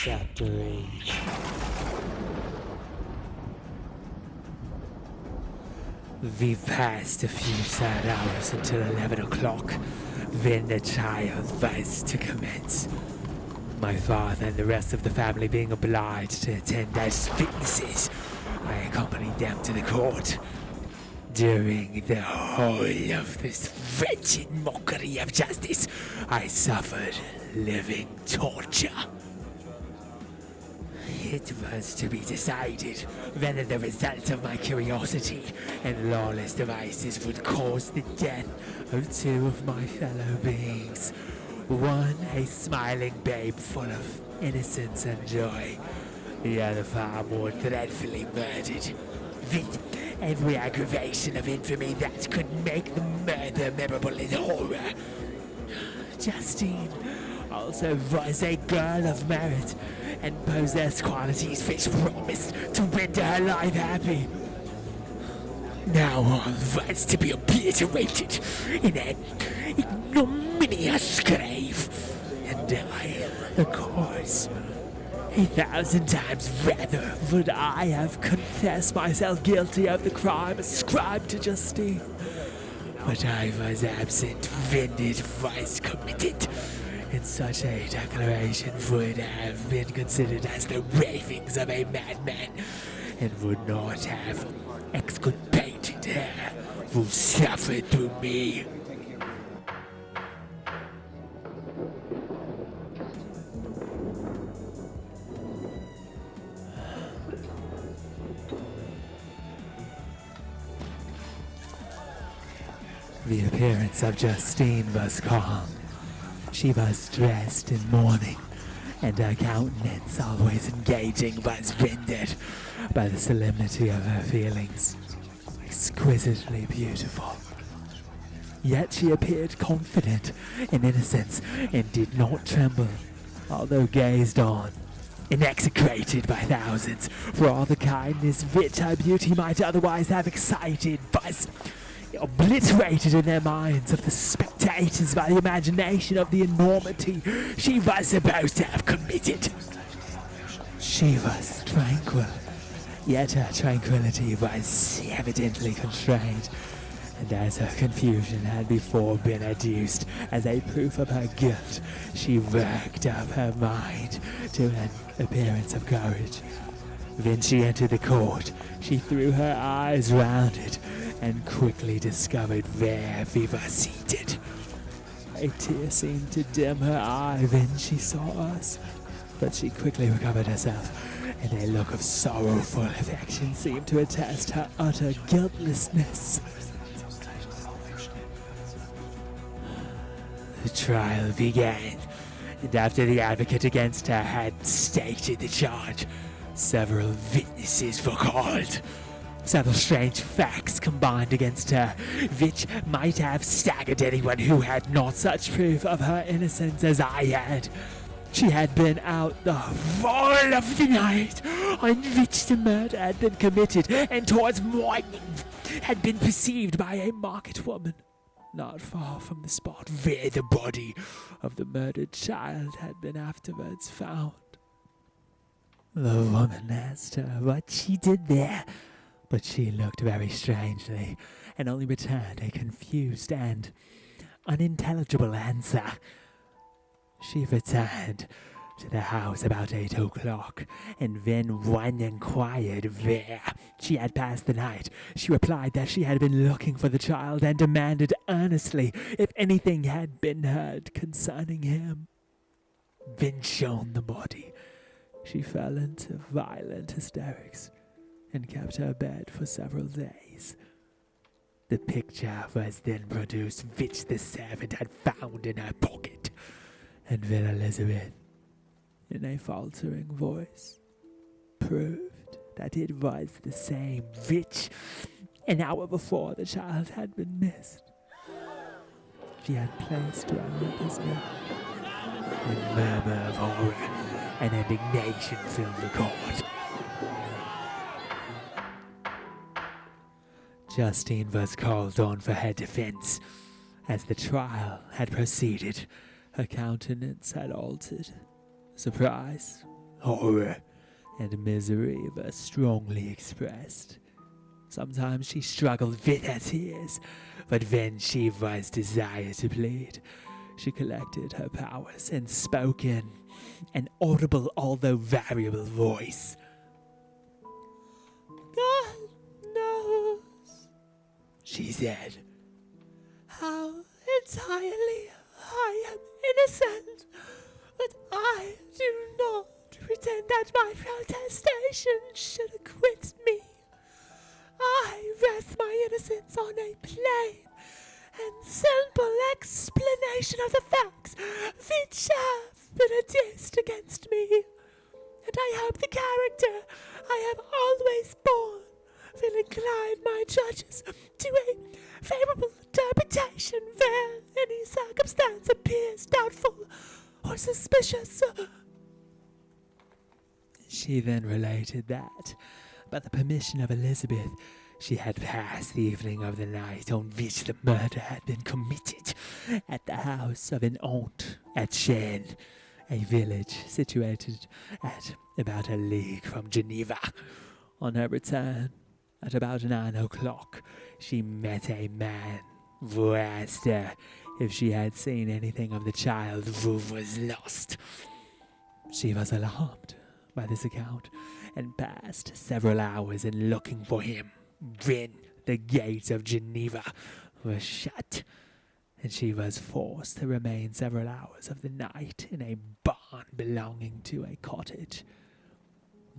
Chapter 8. We passed a few sad hours until 11 o'clock, when the trial was to commence. My father and the rest of the family being obliged to attend as witnesses, I accompanied them to the court. During the whole of this wretched mockery of justice, I suffered living torture. It was to be decided whether the result of my curiosity and lawless devices would cause the death of two of my fellow beings. One, a smiling babe full of innocence and joy. The other far more dreadfully murdered, with every aggravation of infamy that could make the murder memorable in horror. Justine also was a girl of merit and possessed qualities which promised to render her life happy. Now all was to be obliterated in an ignominious grave, and I, of course, 1,000 times rather would I have confessed myself guilty of the crime ascribed to Justine. But I was absent when it was committed, and such a declaration would have been considered as the ravings of a madman, and would not have exculpated her who suffered through me. The appearance of Justine was calm. She was dressed in mourning, and her countenance, always engaging, was rendered by the solemnity of her feelings exquisitely beautiful. Yet she appeared confident in innocence and did not tremble, although gazed on and execrated by thousands for all the kindness which her beauty might otherwise have excited, was obliterated in their minds of the spectators by the imagination of the enormity she was supposed to have committed. She was tranquil, yet her tranquility was evidently constrained, and as her confusion had before been adduced as a proof of her guilt, she worked up her mind to an appearance of courage. When she entered the court, she threw her eyes round it, and quickly discovered where we were seated. A tear seemed to dim her eye when she saw us, but she quickly recovered herself, and a look of sorrowful affection seemed to attest her utter guiltlessness. The trial began, and after the advocate against her had stated the charge, several witnesses were called. Several strange facts combined against her, which might have staggered anyone who had not such proof of her innocence as I had. She had been out the whole of the night on which the murder had been committed, and towards morning had been perceived by a market woman not far from the spot where the body of the murdered child had been afterwards found. The woman asked her what she did there, but she looked very strangely, and only returned a confused and unintelligible answer. She returned to the house about 8 o'clock, and when one inquired where she had passed the night, she replied that she had been looking for the child, and demanded earnestly if anything had been heard concerning him. When shown the body, she fell into violent hysterics, and kept her bed for several days. The picture was then produced which the servant had found in her pocket, and when Elizabeth, in a faltering voice, proved that it was the same which, an hour before, the child had been missed, she had placed round his neck. A murmur of horror and indignation filled the court. Justine was called on for her defense. As the trial had proceeded, her countenance had altered. Surprise, Horror and misery were strongly expressed. Sometimes she struggled with her tears, but when she was desired to plead, she collected her powers and spoke in an audible although variable voice. God knows, she said, how entirely I am innocent, but I do not pretend that my protestation should acquit me. I rest my innocence on a plain and simple explanation of the facts which have been adduced against me, and I hope the character I have always borne will incline my judges to a favourable interpretation where any circumstance appears doubtful or suspicious. She then related that, by the permission of Elizabeth, she had passed the evening of the night on which the murder had been committed at the house of an aunt at Chêne, a village situated at about a league from Geneva. On her return, at about 9 o'clock, she met a man who asked her if she had seen anything of the child who was lost. She was alarmed by this account, and passed several hours in looking for him. When the gates of Geneva were shut, and she was forced to remain several hours of the night in a barn belonging to a cottage,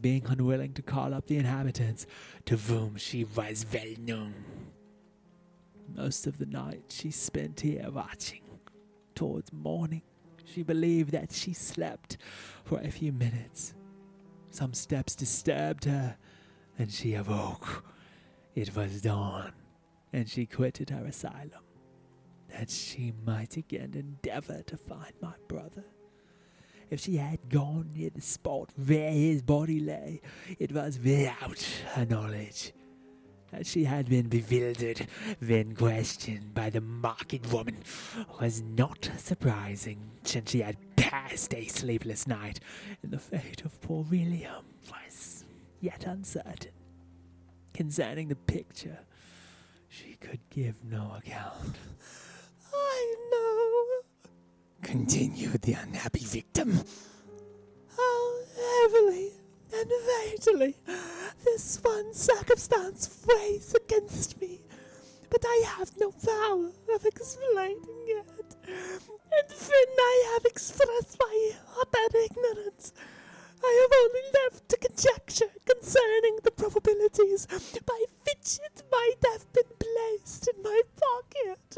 being unwilling to call up the inhabitants, to whom she was well known. Most of the night she spent here watching. Towards morning, she believed that she slept for a few minutes. Some steps disturbed her, and she awoke. It was dawn, and she quitted her asylum, that she might again endeavour to find my brother. If she had gone near the spot where his body lay, it was without her knowledge. That she had been bewildered when questioned by the market woman was not surprising, since she had passed a sleepless night, and the fate of poor William was yet uncertain. Concerning the picture, she could give no account. I know, continued the unhappy victim, how heavily and fatally this one circumstance weighs against me, but I have no power of explaining it, and when I have expressed my utter ignorance, I have only left to conjecture concerning the probabilities by which it might have been placed in my pocket.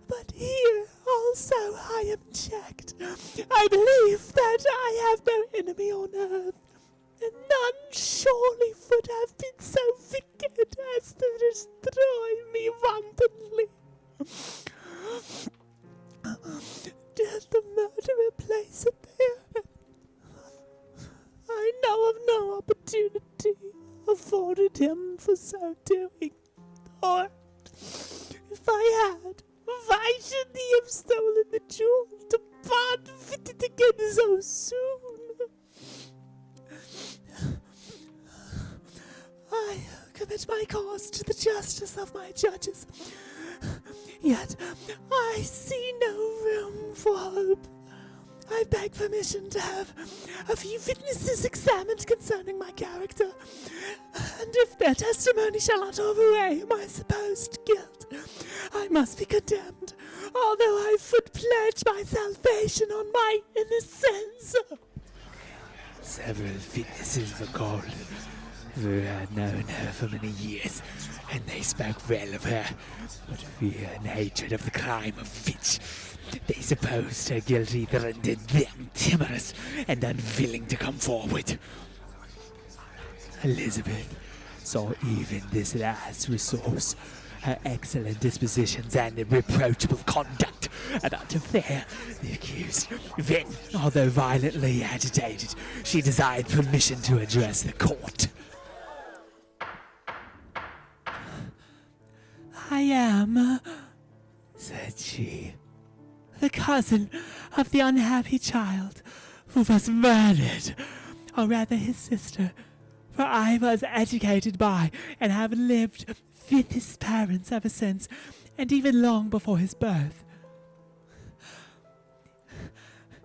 But here also I am checked. I believe that I have no enemy on earth, and none surely would have been so wicked as to destroy me wantonly. Did the murderer place it there? I know of no opportunity afforded him for so doing, or if I had, why should he have stolen the jewel to part with it again so soon? I commit my cause to the justice of my judges, yet I see no room for hope. I beg permission to have a few witnesses examined concerning my character, and if their testimony shall not overweigh my supposed guilt, I must be condemned, although I would pledge my salvation on my innocence. Several witnesses were called, who had known her for many years, and they spoke well of her, but fear and hatred of the crime of which they supposed her guilty rendered them timorous and unwilling to come forward. Elizabeth saw even this last resource, her excellent dispositions and irreproachable conduct, about to fair the accused, when, although violently agitated, she desired permission to address the court. I am, said she, the cousin of the unhappy child who was murdered, or rather his sister, for I was educated by and have lived with his parents ever since, and even long before his birth.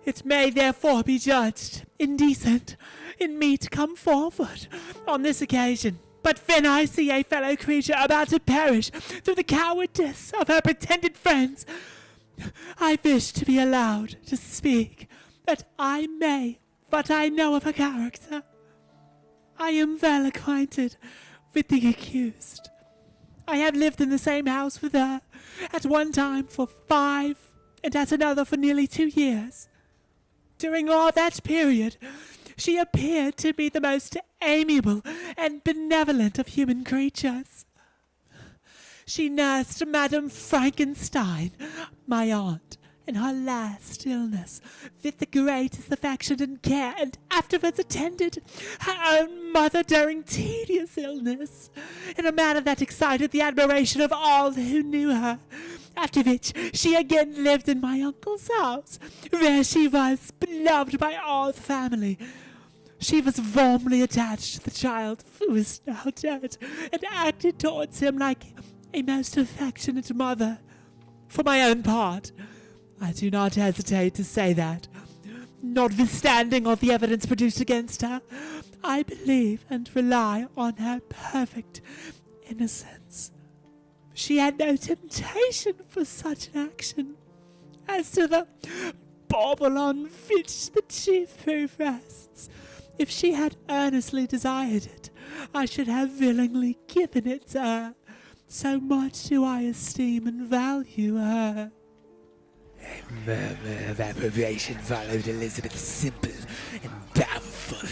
It may therefore be judged indecent in me to come forward on this occasion. But when I see a fellow creature about to perish through the cowardice of her pretended friends, I wish to be allowed to speak, that I may what I know of her character. I am well acquainted with the accused. I have lived in the same house with her, at one time for 5, and at another for nearly 2 years. During all that period, she appeared to be the most amiable and benevolent of human creatures. She nursed Madame Frankenstein, my aunt, in her last illness, with the greatest affection and care, and afterwards attended her own mother during tedious illness, in a manner that excited the admiration of all who knew her. After which she again lived in my uncle's house, where she was beloved by all the family. She was warmly attached to the child, who is now dead, and acted towards him like a most affectionate mother. For my own part, I do not hesitate to say that, notwithstanding all the evidence produced against her, I believe and rely on her perfect innocence. She had no temptation for such an action. As to the bauble on which the chief proof rests, if she had earnestly desired it, I should have willingly given it to her. So much do I esteem and value her. A murmur of approbation followed Elizabeth's simple and powerful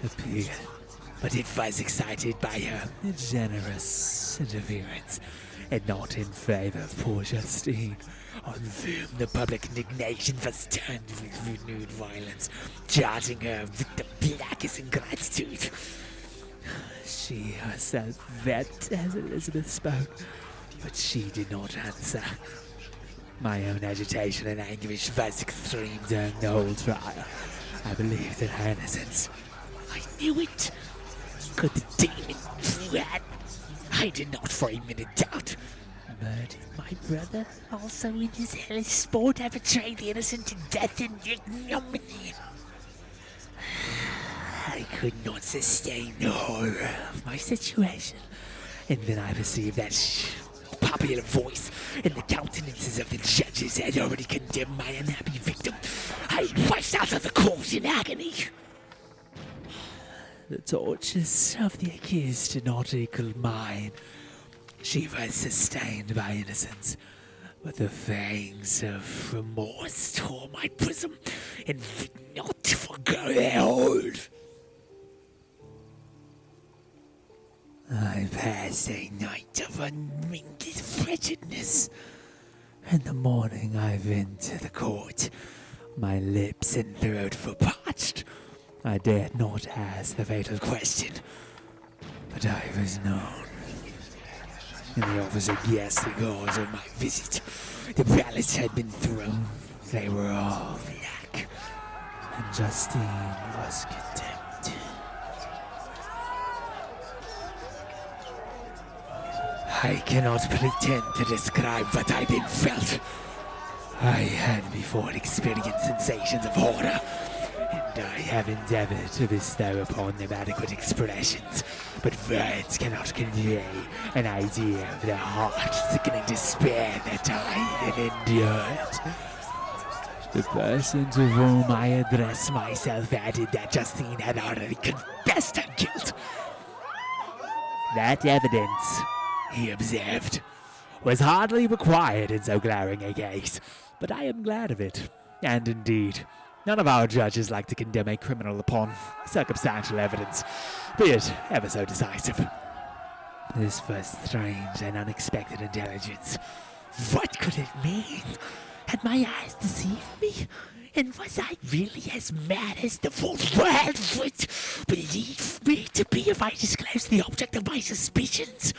appeal, but it was excited by her generous interference, and not in favor of poor Justine, on whom the public indignation was turned with renewed violence, charging her with the blackest ingratitude. She herself wept as Elizabeth spoke, but she did not answer. My own agitation and anguish was extreme during the whole trial. I believed in her innocence. I knew it. Could the demon who had, I did not for a minute doubt, murdered my brother, also in his hellish sport have betrayed the innocent to death and ignominy. I could not sustain the horror of my situation, and then I perceived that popular voice and the countenances of the judges had already condemned my unhappy victim. I rushed out of the court in agony. The tortures of the accused did not equal mine. She was sustained by innocence, but the fangs of remorse tore my bosom and would not forgo their hold. I passed a night of unmingled wretchedness. In the morning I went to the court. My lips and throat were parched. I dared not ask the fatal question, but I was known. And the officer guessed the cause of my visit. The ballots had been thrown. They were all black. And Justine was condemned. I cannot pretend to describe what I then felt. I had before experienced sensations of horror, and I have endeavored to bestow upon them adequate expressions, but words cannot convey an idea of the heart-sickening despair that I then endured. The person to whom I addressed myself added that Justine had already confessed her guilt. That evidence, he observed, was hardly required in so glaring a case, but I am glad of it. And indeed, none of our judges like to condemn a criminal upon circumstantial evidence, be it ever so decisive. This was strange and unexpected intelligence. What could it mean? Had my eyes deceived me? And was I really as mad as the whole world would believe me to be if I disclosed the object of my suspicions?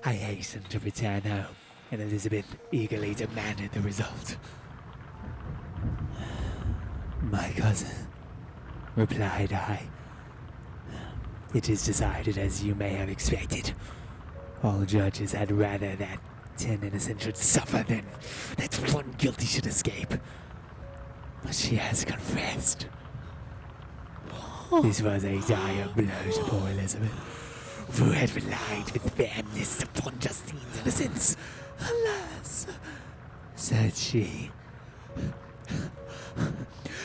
I hastened to return home, and Elizabeth eagerly demanded the result. My cousin, replied I, it is decided as you may have expected. All judges had rather that 10 innocent should suffer than that one guilty should escape. But she has confessed. This was a dire blow to poor Elizabeth, who had relied with fairness upon Justine's innocence. Alas, said she,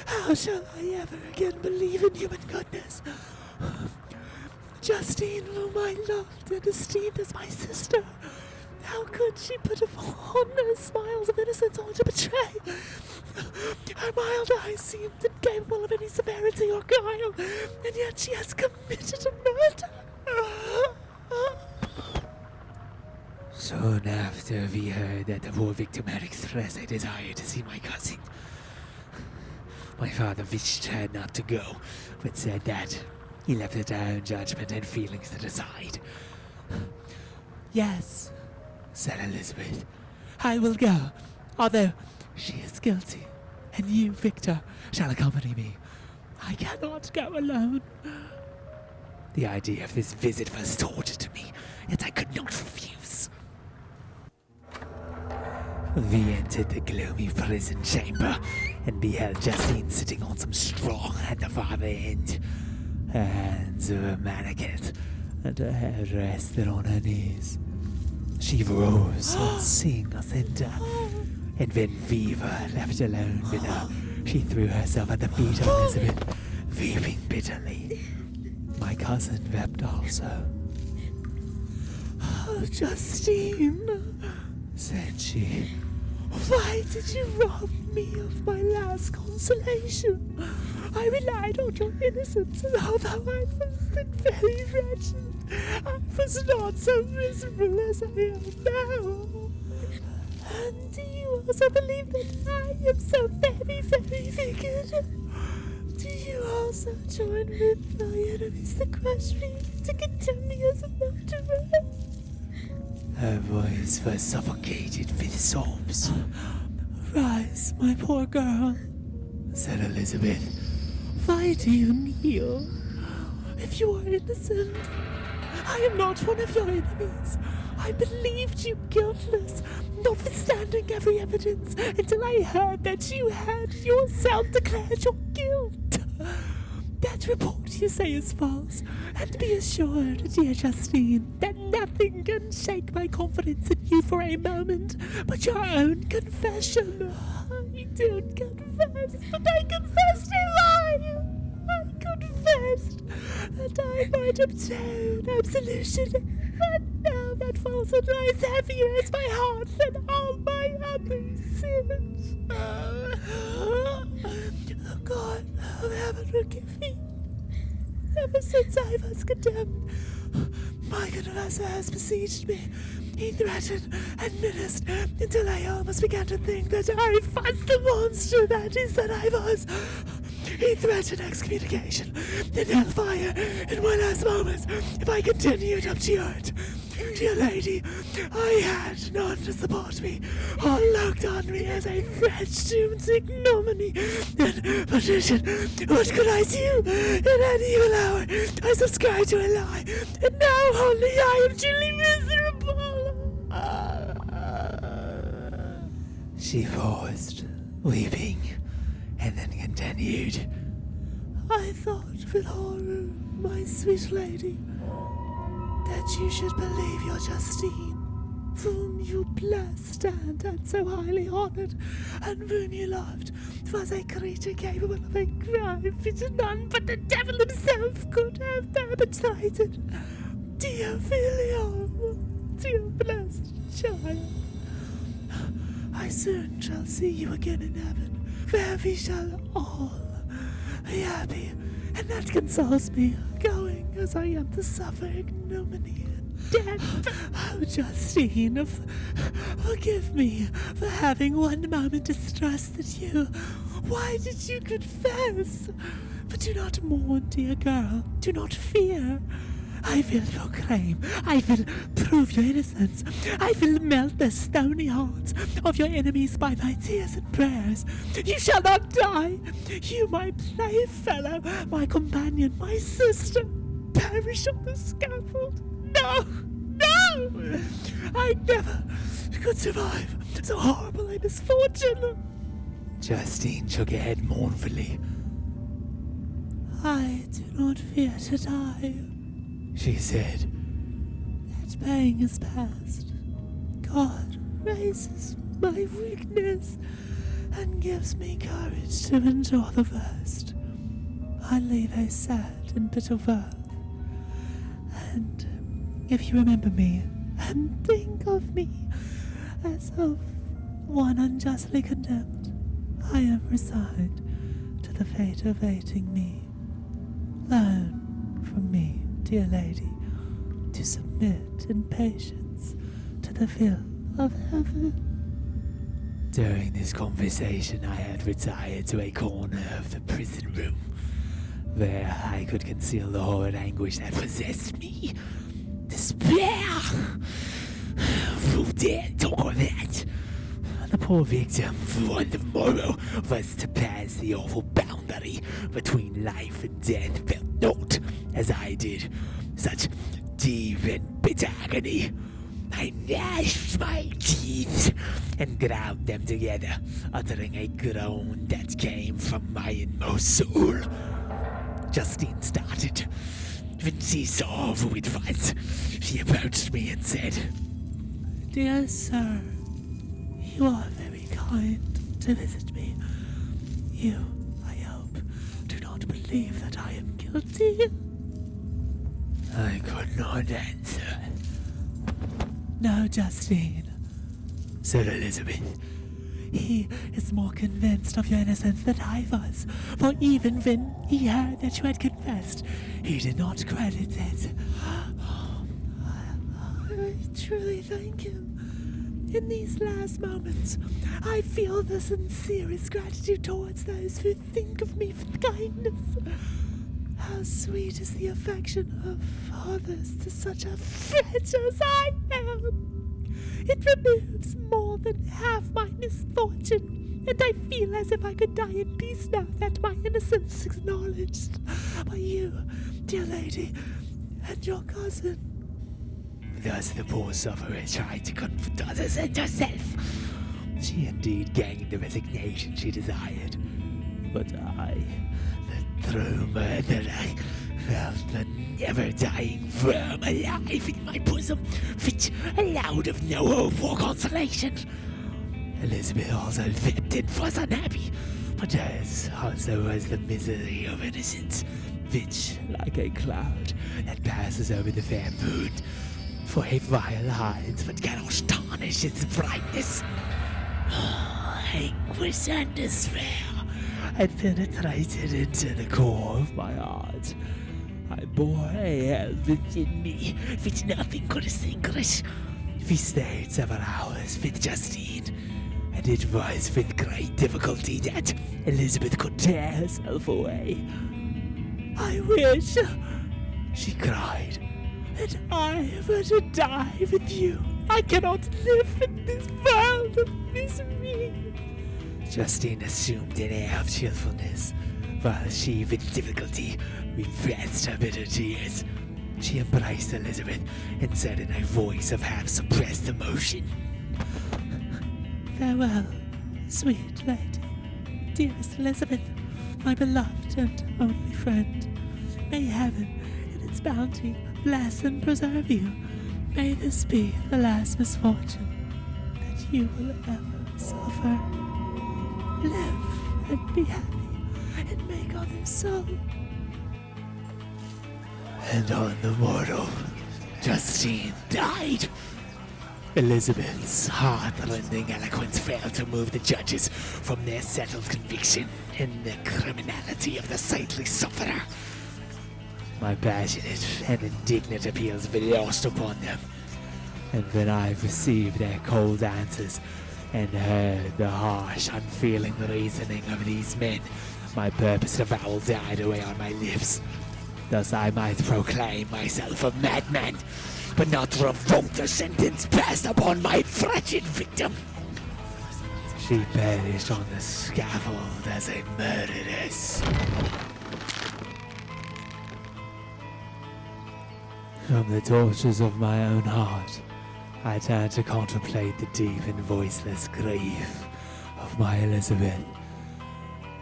how shall I ever again believe in human goodness? Justine, whom I loved and esteemed as my sister, how could she put upon her smiles of innocence only to betray? Her mild eyes seemed incapable of any severity or guile, and yet she has committed a murder. Soon after we heard that the poor victim had expressed a desire to see my cousin. My father wished her not to go, but said that he left it to her own judgment and feelings to decide. Yes, said Elizabeth, I will go, although she is guilty, and you, Victor, shall accompany me. I cannot go alone. The idea of this visit was torture to me, yet I could not refuse. We entered the gloomy prison chamber and beheld Justine sitting on some straw at the farther end. Her hands were manacled, and her head rested on her knees. She rose on seeing us enter, and when we were left alone with her, she threw herself at the feet of Elizabeth, weeping bitterly. My cousin wept also. Oh, Justine, said she, why did you rob me of my last consolation? I relied on your innocence, and although I was very wretched, I was not so miserable as I am now. And do you also believe that I am so very, very wicked? Do you also join with my enemies to crush me, to condemn me as a murderer? Her voice was suffocated with sobs. Rise, my poor girl, said Elizabeth. Why do you kneel? If you are innocent, I am not one of your enemies. I believed you guiltless, notwithstanding every evidence, until I heard that you had yourself declared your guilt. That report you say is false, and be assured, dear Justine, that nothing can shake my confidence in you for a moment but your own confession. I don't confess, but I confessed a lie. I confessed that I might obtain absolution, and now that falsehood lies heavier as my heart than all my other sins. Oh, God, oh heaven, forgive me. Ever since I was condemned, my confessor has besieged me. He threatened and menaced until I almost began to think that I was the monster that he said I was. He threatened excommunication and hellfire in my last moments if I continued up to earth. Dear lady, I had none to support me. All looked on me as a wretch doomed to ignominy and perdition. What could I do? In an evil hour, I subscribed to a lie, and now only I am truly miserable. She paused, weeping, and then continued. I thought with horror, my sweet lady, that you should believe your Justine, whom you blessed and had so highly honored, and whom you loved, was a creature capable of a crime which none but the devil himself could have perpetrated. Dear William, dear blessed child, I soon shall see you again in heaven, where we shall all be happy, and that consoles me, going as I am to suffer ignominy and death. Oh, Justine, forgive me for having one moment distrusted you. Why did you confess? But do not mourn, dear girl. Do not fear. I will proclaim, I will prove your innocence. I will melt the stony hearts of your enemies by my tears and prayers. You shall not die. You, my playfellow, my companion, my sister, perish on the scaffold. No, no! I never could survive so horrible a misfortune. Justine shook her head mournfully. I do not fear to die. She said, That pain is past. God raises my weakness and gives me courage to endure the worst. I leave a sad and bitter world. And if you remember me and think of me as of one unjustly condemned, I am resigned to the fate awaiting me. Learn from me, dear lady, to submit in patience to the will of heaven. During this conversation, I had retired to a corner of the prison room, where I could conceal the horrid anguish that possessed me. Despair! Who dared talk of that? The poor victim, for the morrow, was to pass the awful boundary between life and death, felt not, as I did, such deep and bitter agony. I gnashed my teeth and ground them together, uttering a groan that came from my inmost soul. Justine started. When she saw who it was, she approached me and said, Dear sir, you are very kind to visit me. You, I hope, do not believe that I am guilty. I could not answer, No, Justine. said Elizabeth. He is more convinced of your innocence than I was, for even when he heard that you had confessed, he did not credit it. I truly thank him. In these last moments, I feel the sincerest gratitude towards those who think of me with kindness. How sweet is the affection of fathers to such a wretch as I am! It removes more than half my misfortune, and I feel as if I could die in peace now that my innocence is acknowledged by you, dear lady, and your cousin. Thus the poor sufferer tried to comfort others and herself. She indeed gained the resignation she desired. But I, the true murderer, felt the never-dying worm alive in my bosom, which allowed of no hope or consolation. Elizabeth also wept and was unhappy, but hers also was the misery of innocence, which, like a cloud that passes over the fair moon, for a while hides but cannot tarnish its brightness. Anguish and despair had penetrated into the core of my heart. I bore a hell within me which nothing could extinguish. We stayed several hours with Justine, and it was with great difficulty that Elizabeth could tear herself away. I wish, She cried. that I were to die with you. I cannot live in this world of misery. Justine assumed an air of cheerfulness, while she with difficulty repressed her bitter tears. She embraced Elizabeth and said in a voice of half-suppressed emotion, Farewell, sweet lady, dearest Elizabeth, my beloved and only friend. May heaven, in its bounty, bless and preserve you. May this be the last misfortune that you will ever suffer. Live and be happy, and make others so. and on the morrow, Justine died. Elizabeth's heart-rending eloquence failed to move the judges from their settled conviction in the criminality of the saintly sufferer. My passionate and indignant appeals were lost upon them, and when I received their cold answers and heard the harsh, unfeeling reasoning of these men, my purposed avowal died away on my lips. Thus I might proclaim myself a madman, but not revoke the sentence passed upon my wretched victim. She perished on the scaffold as a murderess. From the tortures of my own heart, I turned to contemplate the deep and voiceless grief of my Elizabeth.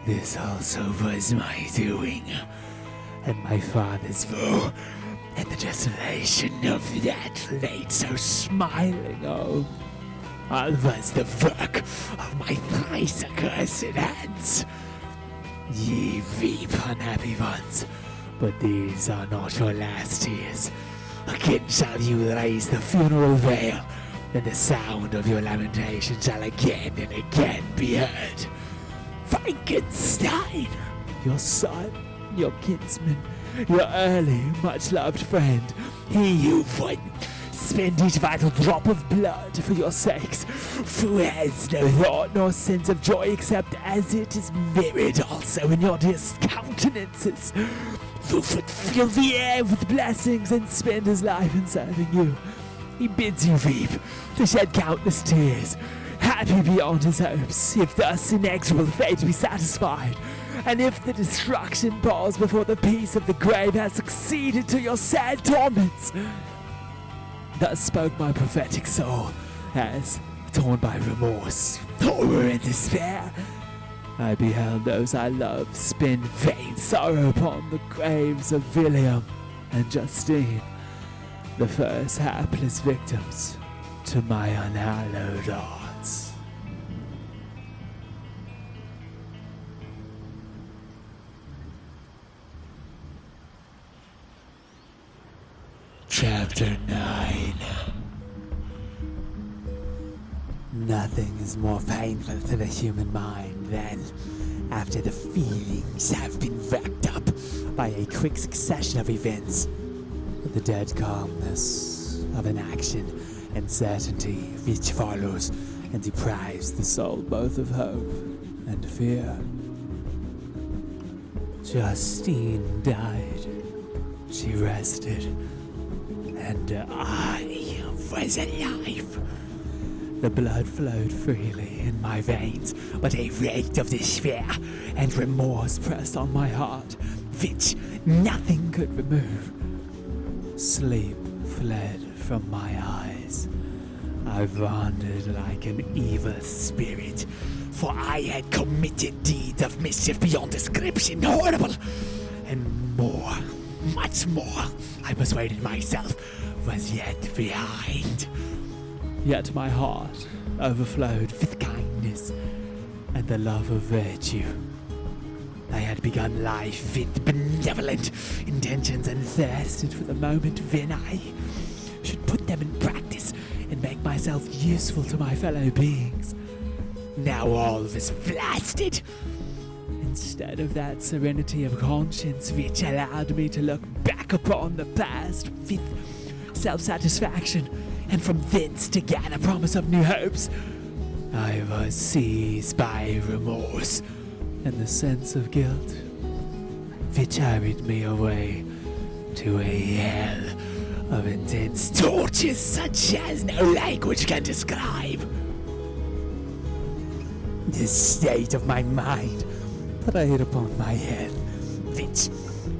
This also was my doing, and my father's woe, and the desolation of that late so smiling home. All was the work of my thrice accursed hands. Ye weep, unhappy ones, but these are not your last tears. Again shall you raise the funeral veil, and the sound of your lamentation shall again and again be heard. Frankenstein, your son, your kinsman, your early, much-loved friend, he who would spend each vital drop of blood for your sakes, who has no thought nor sense of joy except as it is mirrored also in your dearest countenances, who would fill the air with blessings and spend his life in serving you. He bids you weep, to shed countless tears, happy beyond his hopes, if thus inexorable fate be satisfied, and if the destruction pause before the peace of the grave has succeeded to your sad torments. Thus spoke my prophetic soul, as, torn by remorse, horror, and despair, I beheld those I loved spin vain sorrow upon the graves of William and Justine, the first hapless victims to my unhallowed arts. Chapter 9. Nothing is more painful to the human mind than, after the feelings have been racked up by a quick succession of events, the dead calmness of an action and certainty which follows and deprives the soul both of hope and fear. Justine died. She rested. And I was alive. The blood flowed freely in my veins, but a weight of despair and remorse pressed on my heart, which nothing could remove. Sleep fled from my eyes. I wandered like an evil spirit, for I had committed deeds of mischief beyond description, horrible, and more, much more, I persuaded myself, was yet behind. Yet my heart overflowed with kindness and the love of virtue. I had begun life with benevolent intentions and thirsted for the moment when I should put them in practice and make myself useful to my fellow beings. Now all was blasted. Instead of that serenity of conscience which allowed me to look back upon the past with self-satisfaction, and from thence to gather promise of new hopes, I was seized by remorse and the sense of guilt, which hurried me away to a hell of intense tortures such as no language can describe. This state of my mind preyed upon my health, which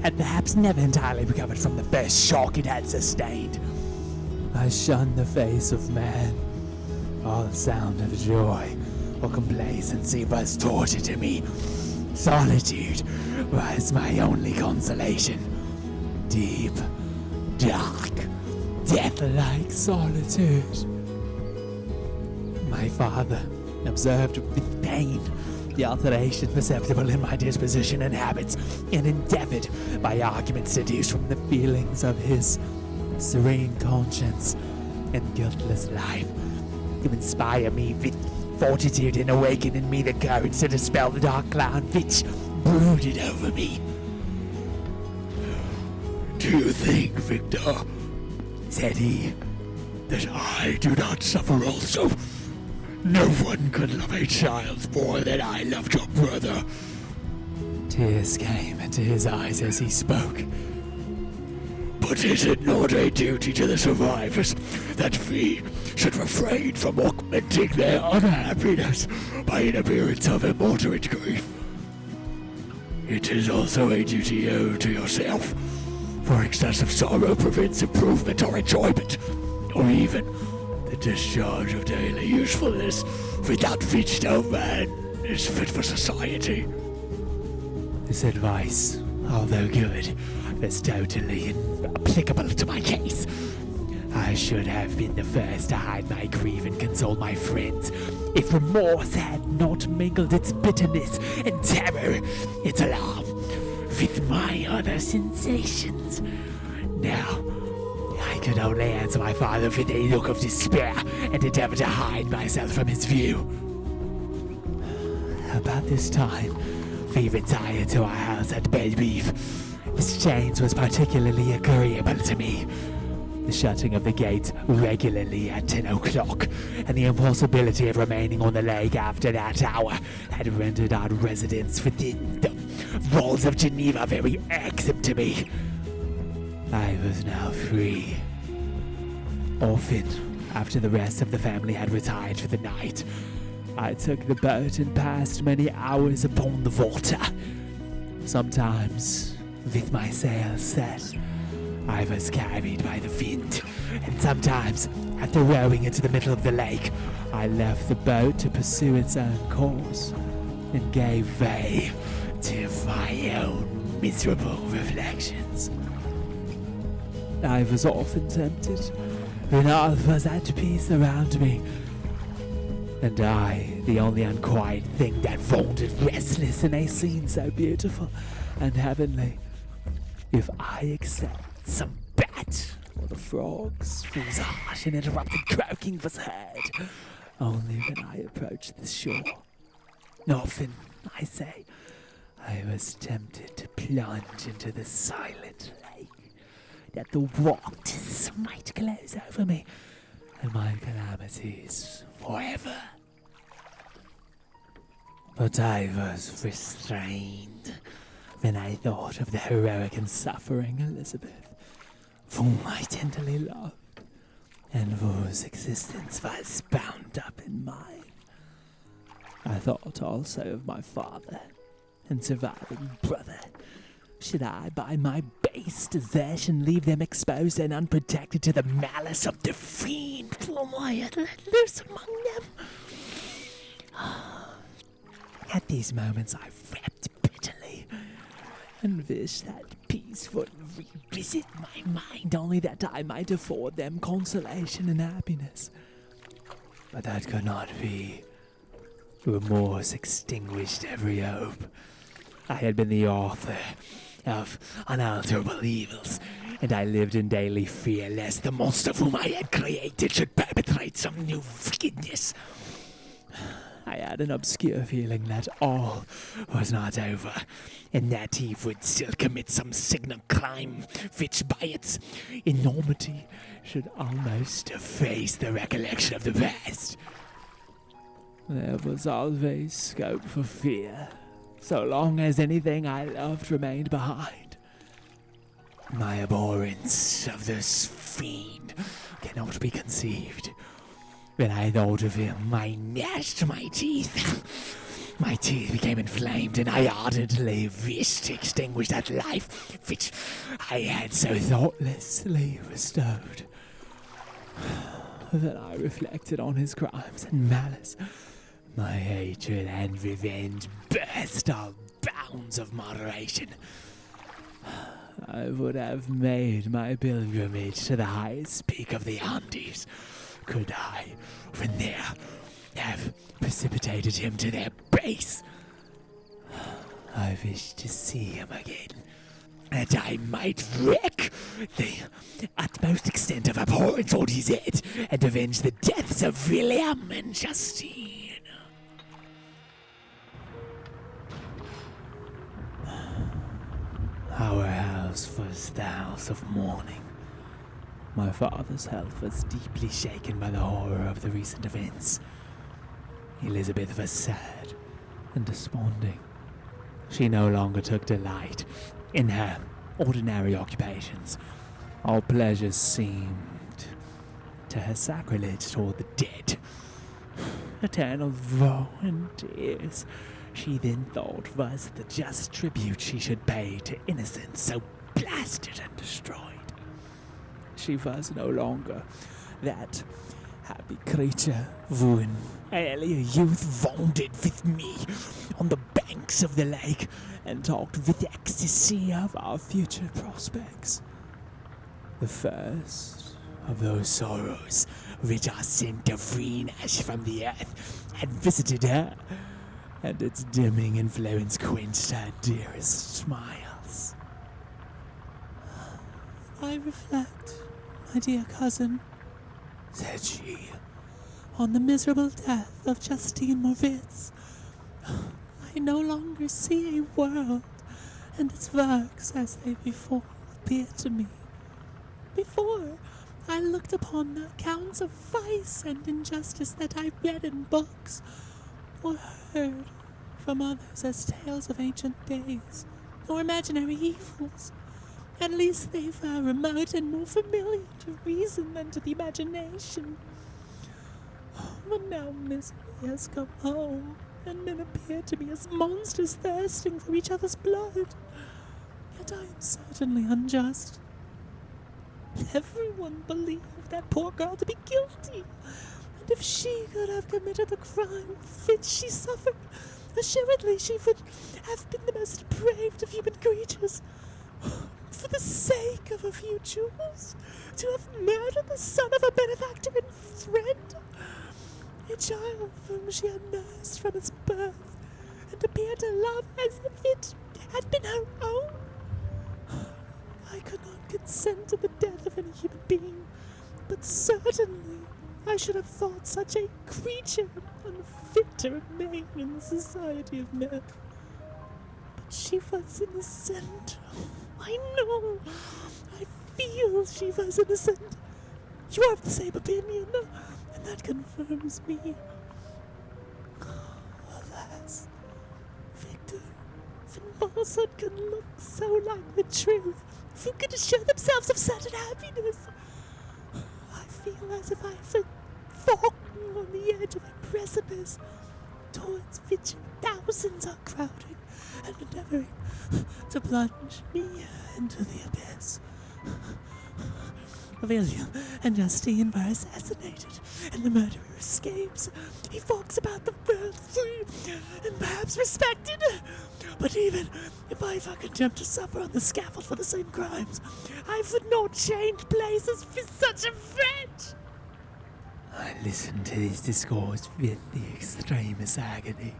had perhaps never entirely recovered from the first shock it had sustained. I shunned the face of man. All sound of joy or complacency was torture to me. Solitude was my only consolation. Deep, dark, death-like solitude. My father observed with pain the alteration perceptible in my disposition and habits, and endeavored, by arguments deduced from the feelings of his serene conscience and guiltless life, to inspire me with fortitude and awaken in me the courage to dispel the dark cloud which brooded over me. "Do you think, Victor," said he, "that I do not suffer also? No one could love a child more than I loved your brother." Tears came into his eyes as he spoke, But is it not a duty to the survivors that we should refrain from augmenting their unhappiness by an appearance of immoderate grief? It is also a duty owed to yourself, for excessive sorrow prevents improvement or enjoyment, or even the discharge of daily usefulness, without which no man is fit for society. This advice, although good, was totally inapplicable to my case. I should have been the first to hide my grief and console my friends, if remorse had not mingled its bitterness and terror, its alarm, with my other sensations. Now, I could only answer my father with a look of despair and endeavor to hide myself from his view. About this time, we retired to our house at Bellevue. This change was particularly agreeable to me. The shutting of the gates regularly at 10 o'clock, and the impossibility of remaining on the lake after that hour had rendered our residence within the walls of Geneva very irksome to me. I was now free. Often, after the rest of the family had retired for the night, I took the boat and passed many hours upon the water. Sometimes, with my sails set, I was carried by the wind, and sometimes, after rowing into the middle of the lake, I left the boat to pursue its own course, and gave way to my own miserable reflections. I was often tempted, when all was at peace around me, and I, the only unquiet thing that wandered restless in a scene so beautiful and heavenly, if I except some bat or the frogs whose harsh and interrupted croaking was heard only when I approached the shore. Often, I say, I was tempted to plunge into the silent lake, that the waters might close over me and my calamities forever. But I was restrained when I thought of the heroic and suffering Elizabeth, whom I tenderly loved, and whose existence was bound up in mine. I thought also of my father and surviving brother. Should I, by my base desertion, leave them exposed and unprotected to the malice of the fiend whom I had let loose among them? At these moments I wept bitterly, and wished that peace would revisit my mind, only that I might afford them consolation and happiness. But that could not be. Remorse extinguished every hope. I had been the author of unalterable evils, and I lived in daily fear lest the monster whom I had created should perpetrate some new wickedness. I had an obscure feeling that all was not over, and that he would still commit some signal crime which by its enormity should almost efface the recollection of the past. There was always scope for fear, so long as anything I loved remained behind. My abhorrence of this fiend cannot be conceived. When I thought of him, I gnashed my teeth. My teeth became inflamed, and I ardently wished to extinguish that life which I had so thoughtlessly bestowed. Then I reflected on his crimes and malice. My hatred and revenge burst all bounds of moderation. I would have made my pilgrimage to the highest peak of the Andes, could I, when there, have precipitated him to their base. I wish to see him again, that I might wreak the utmost extent of abhorrence on his head, and avenge the deaths of William and Justine. Our house was the house of mourning. My father's health was deeply shaken by the horror of the recent events. Elizabeth was sad and desponding. She no longer took delight in her ordinary occupations, All pleasure seemed to her sacrilege toward the dead. Eternal woe and tears, she then thought, was the just tribute she should pay to innocence so blasted and destroyed. She was no longer that happy creature who in earlier youth wandered with me on the banks of the lake and talked with ecstasy of our future prospects. The first of those sorrows which are sent to green ash from the earth had visited her, and its dimming influence quenched her dearest smiles. I reflect, my dear cousin, said she, on the miserable death of Justine Moritz. I no longer see a world and its works as they before appeared to me. Before, I looked upon the accounts of vice and injustice that I read in books, or heard from others as tales of ancient days, or imaginary evils. At least they were remote and more familiar to reason than to the imagination. But now misery has come home, and men appear to me as monsters thirsting for each other's blood. Yet I am certainly unjust. Everyone believed that poor girl to be guilty, and if she could have committed the crime which she suffered, assuredly she would have been the most depraved of human creatures. For the sake of a few jewels, to have murdered the son of a benefactor and friend, a child whom she had nursed from its birth, and appeared to love as if it had been her own. I could not consent to the death of any human being, but certainly I should have thought such a creature unfit to remain in the society of men. But she was innocent. I know. I feel she was innocent. You are of the same opinion, and that confirms me. Alas, Victor, when falsehood can look so like the truth, who can assure themselves of certain happiness? I feel as if I were walking on the edge of a precipice, towards which thousands are crowding and endeavoring to plunge me into the abyss. William and Justine were assassinated, and the murderer escapes. He walks about the world free and perhaps respected. But even if I were condemned to suffer on the scaffold for the same crimes, I would not change places with such a friend. I listened to this discourse with the extremest agony.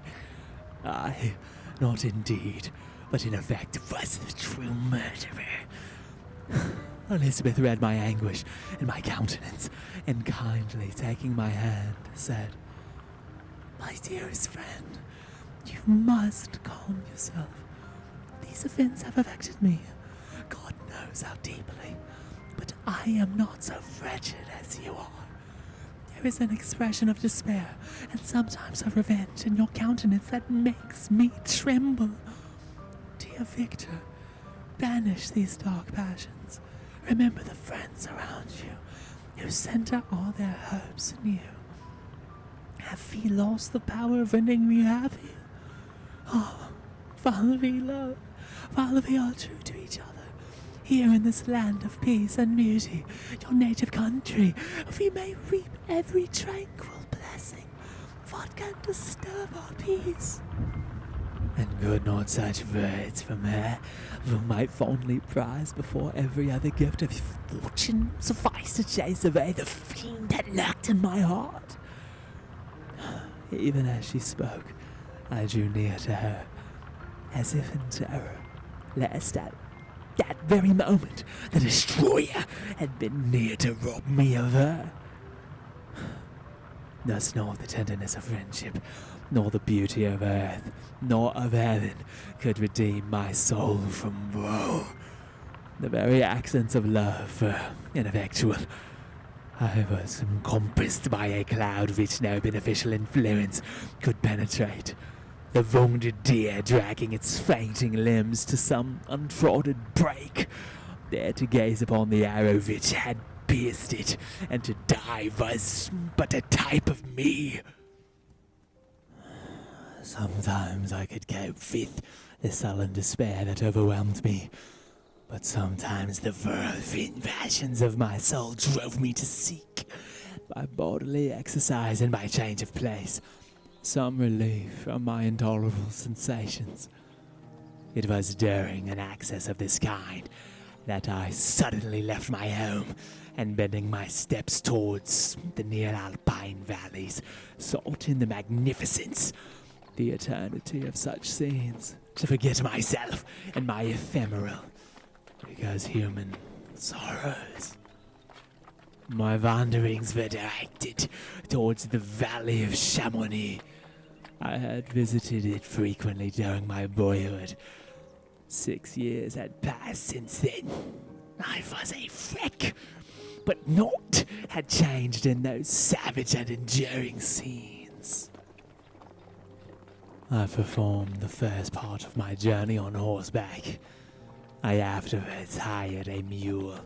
I, not indeed, but in effect was the true murderer. Elizabeth read my anguish in my countenance, and kindly taking my hand, said, "My dearest friend, you must calm yourself. These events have affected me, God knows how deeply, but I am not so wretched as you are. There is an expression of despair, and sometimes of revenge in your countenance that makes me tremble. Dear Victor, banish these dark passions. Remember the friends around you, who center all their hopes in you. Have we lost the power of rendering you happy? Oh, while we love, while we are true to each other, here in this land of peace and beauty, your native country, we may reap every tranquil blessing. What can disturb our peace?" And could not such words from her, whom I fondly prize before every other gift of fortune, suffice to chase away the fiend that lurked in my heart? Even as she spoke, I drew near to her, as if in terror, lest at that very moment the destroyer had been near to rob me of her. Thus nor the tenderness of friendship, nor the beauty of earth, nor of heaven could redeem my soul from woe. The very accents of love were ineffectual. I was encompassed by a cloud which no beneficial influence could penetrate. The wounded deer dragging its fainting limbs to some untrodden brake, there to gaze upon the arrow which had pierced it, and to die was but a type of me. Sometimes I could cope with the sullen despair that overwhelmed me, but sometimes the whirlwind passions of my soul drove me to seek, by bodily exercise and by change of place, some relief from my intolerable sensations. It was during an access of this kind that I suddenly left my home, and bending my steps towards the near alpine valleys, sought in the magnificence, the eternity of such scenes, to forget myself and my ephemeral, because human, sorrows. My wanderings were directed towards the valley of Chamonix. I had visited it frequently during my boyhood. 6 years had passed since then. I was a wreck, but naught had changed in those savage and enduring scenes. I performed the first part of my journey on horseback. I afterwards hired a mule,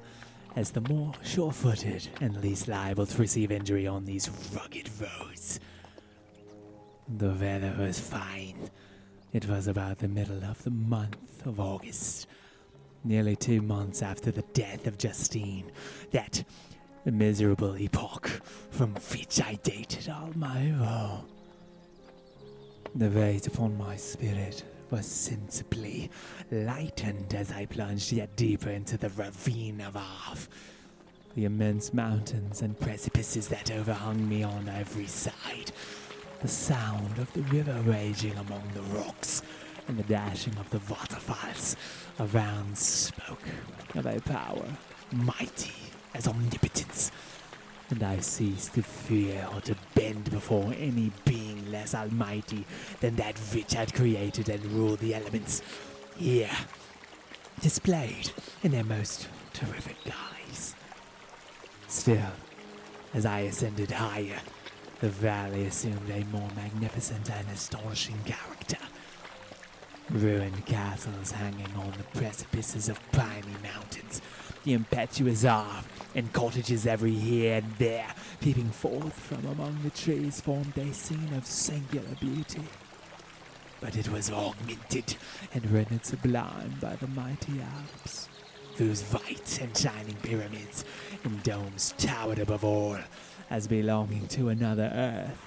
as the more sure-footed and least liable to receive injury on these rugged roads. The weather was fine. It was about the middle of the month of August, nearly 2 months after the death of Justine, that miserable epoch from which I dated all my woe. The weight upon my spirit was sensibly lightened as I plunged yet deeper into the ravine of Arve. The immense mountains and precipices that overhung me on every side, the sound of the river raging among the rocks, and the dashing of the waterfalls around spoke of a power mighty as omnipotence, and I ceased to fear or to bend before any being less almighty than that which had created and ruled the elements, here displayed in their most terrific guise. Still, as I ascended higher, the valley assumed a more magnificent and astonishing character. Ruined castles hanging on the precipices of piney mountains, the impetuous Arve, and cottages every here and there peeping forth from among the trees formed a scene of singular beauty. But it was augmented and rendered sublime by the mighty Alps, whose white and shining pyramids and domes towered above all, as belonging to another earth,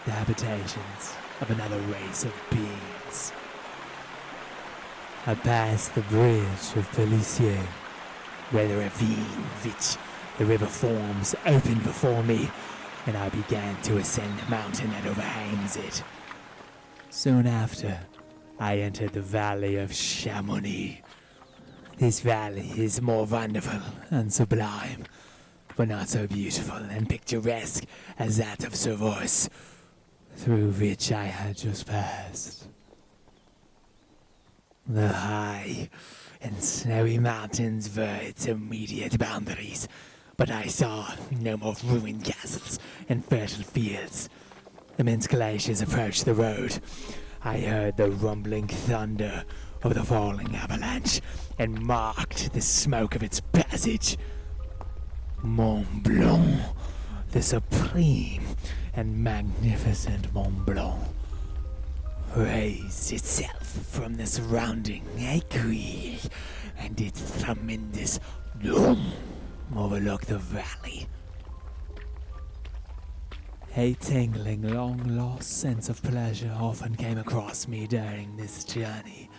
the habitations of another race of beings. I passed the bridge of Pellissier, where the ravine which the river forms opened before me, and I began to ascend the mountain that overhangs it. Soon after, I entered the valley of Chamonix. This valley is more wonderful and sublime, but not so beautiful and picturesque as that of Servois, through which I had just passed. The high and snowy mountains were its immediate boundaries, but I saw no more ruined castles and fertile fields. Immense glaciers approached the road. I heard the rumbling thunder of the falling avalanche and marked the smoke of its passage. Mont Blanc, the supreme and magnificent Mont Blanc, raised itself from the surrounding aiguille, and its tremendous dome overlooked the valley. A tingling, long-lost sense of pleasure often came across me during this journey.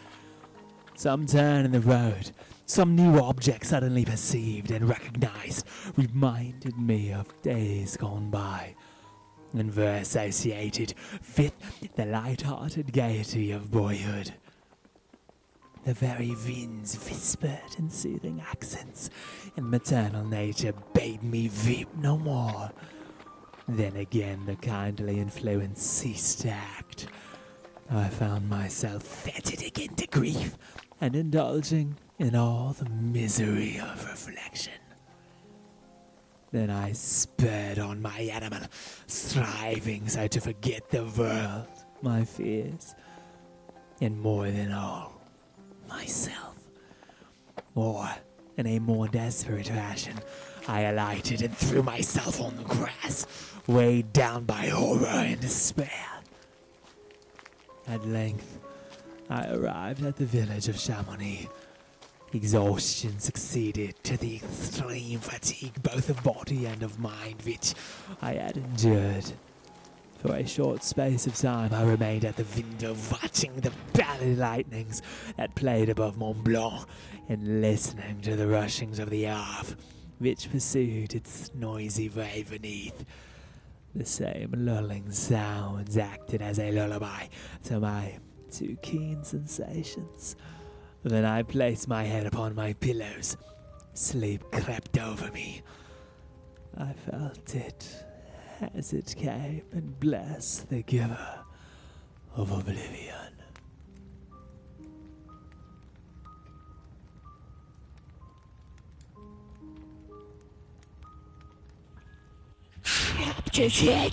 Some turn in the road, some new object suddenly perceived and recognized, reminded me of days gone by, and were associated with the light-hearted gaiety of boyhood. The very winds whispered in soothing accents, and maternal nature bade me weep no more. Then again the kindly influence ceased to act. I found myself fettered again to grief, and indulging in all the misery of reflection. Then I spurred on my animal, striving so to forget the world, my fears, and more than all, myself. Or, In a more desperate fashion, I alighted and threw myself on the grass, weighed down by horror and despair. At length, I arrived at the village of Chamonix. Exhaustion succeeded to the extreme fatigue both of body and of mind which I had endured. For a short space of time I remained at the window watching the pallid lightnings that played above Mont Blanc and listening to the rushings of the Arve, which pursued its noisy way beneath. The same lulling sounds acted as a lullaby to my too keen sensations. Then I placed my head upon my pillows. Sleep crept over me. I felt it as it came and blessed the giver of oblivion. Chapter 10.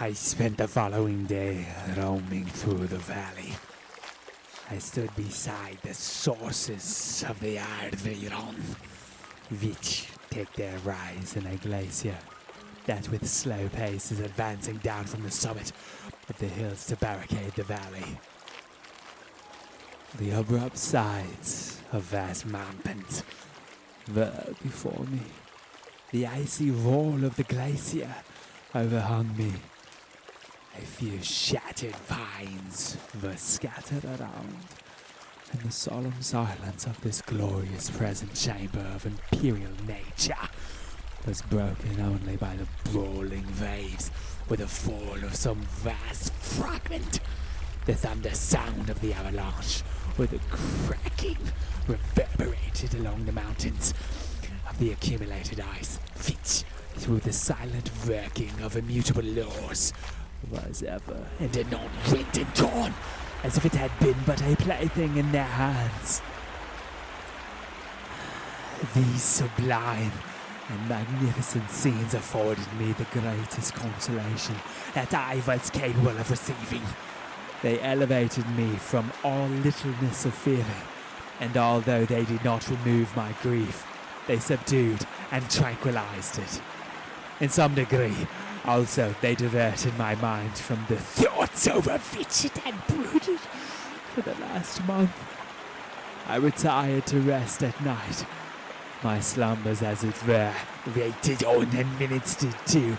I spent the following day roaming through the valley. I stood beside the sources of the Arve, which take their rise in a glacier that with slow pace is advancing down from the summit of the hills to barricade the valley. The abrupt sides of vast mountains were before me. The icy wall of the glacier overhung me. A few shattered pines were scattered around, and the solemn silence of this glorious present chamber of imperial nature was broken only by the brawling waves or the fall of some vast fragment, the thunder sound of the avalanche, or the cracking reverberated along the mountains of the accumulated ice, which, through the silent working of immutable laws, was ever and anon rent and torn, as if it had been but a plaything in their hands. These sublime and magnificent scenes afforded me the greatest consolation that I was capable of receiving. They elevated me from all littleness of feeling, and although they did not remove my grief, they subdued and tranquilized it. In some degree, also, they diverted my mind from the thoughts over which it had brooded for the last month. I retired to rest at night, my slumbers, as it were, waited on and ministered to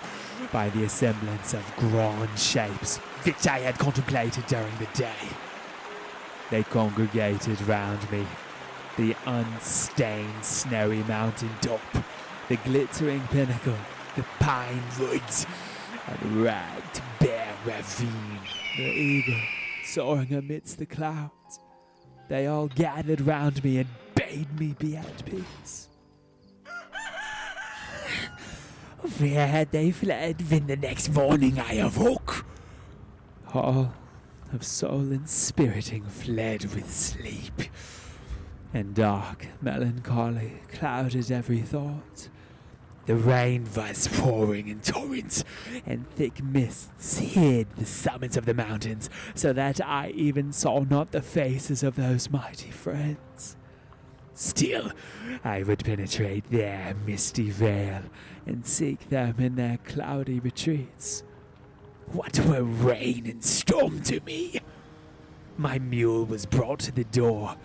by the semblance of grand shapes which I had contemplated during the day. They congregated round me, the unstained snowy mountain top, the glittering pinnacle, the pine woods, and ragged bare ravine, the eagle soaring amidst the clouds. They all gathered round me and bade me be at peace. Where had they fled when the next morning I awoke? All of soul inspiriting fled with sleep, and dark melancholy clouded every thought. The rain was pouring in torrents, and thick mists hid the summits of the mountains, so that I even saw not the faces of those mighty friends. Still, I would penetrate their misty veil and seek them in their cloudy retreats. What were rain and storm to me? My mule was brought to the door,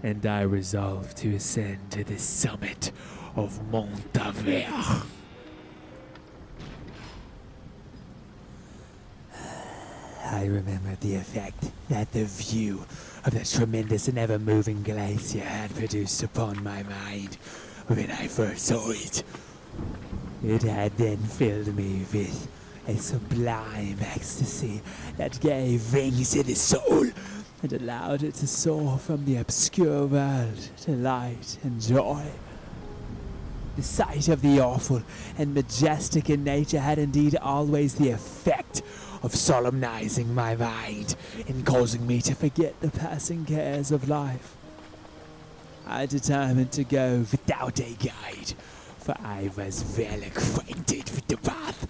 and I resolved to ascend to the summit of Montavert. I remembered the effect that the view of the tremendous and ever-moving glacier had produced upon my mind when I first saw it. It had then filled me with a sublime ecstasy that gave wings to the soul and allowed it to soar from the obscure world to light and joy. The sight of the awful and majestic in nature had indeed always the effect of solemnizing my mind and causing me to forget the passing cares of life. I determined to go without a guide, for I was well acquainted with the path,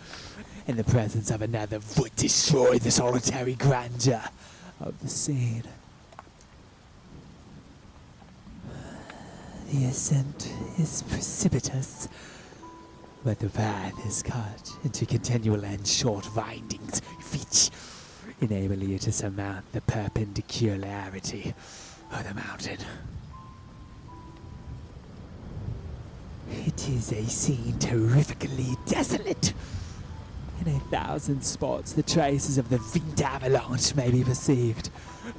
and the presence of another would destroy the solitary grandeur of the scene. The ascent is precipitous, but the path is cut into continual and short windings, which enable you to surmount the perpendicularity of the mountain. It is a scene terrifically desolate. In 1,000 spots, the traces of the wind avalanche may be perceived.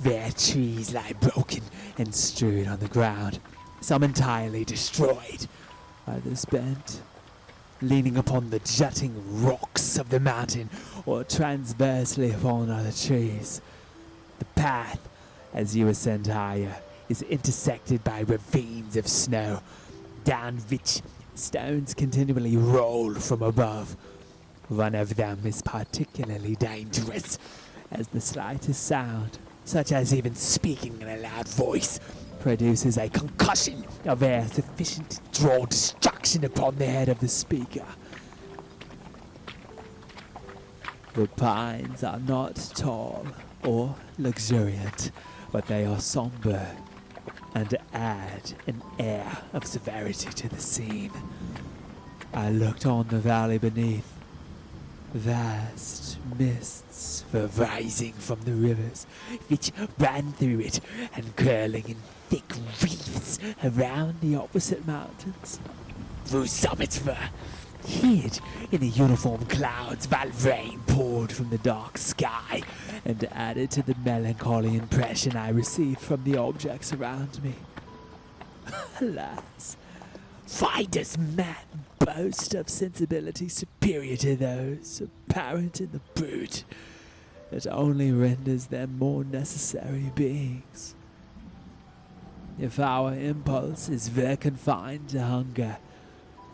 Where trees lie broken and strewed on the ground, some entirely destroyed, others bent, leaning upon the jutting rocks of the mountain or transversely upon other trees. The path, as you ascend higher, is intersected by ravines of snow, down which stones continually roll from above. One of them is particularly dangerous, as the slightest sound, such as even speaking in a loud voice, produces a concussion of air sufficient to draw destruction upon the head of the speaker. The pines are not tall or luxuriant, but they are somber and add an air of severity to the scene. I looked on the valley beneath. Vast mists were rising from the rivers, which ran through it and curling in thick wreaths around the opposite mountains. Whose summits were hid in the uniform clouds while rain poured from the dark sky and added to the melancholy impression I received from the objects around me. Alas, why does man boast of sensibility superior to those apparent in the brute? It only renders them more necessary beings. If our impulses were confined to hunger,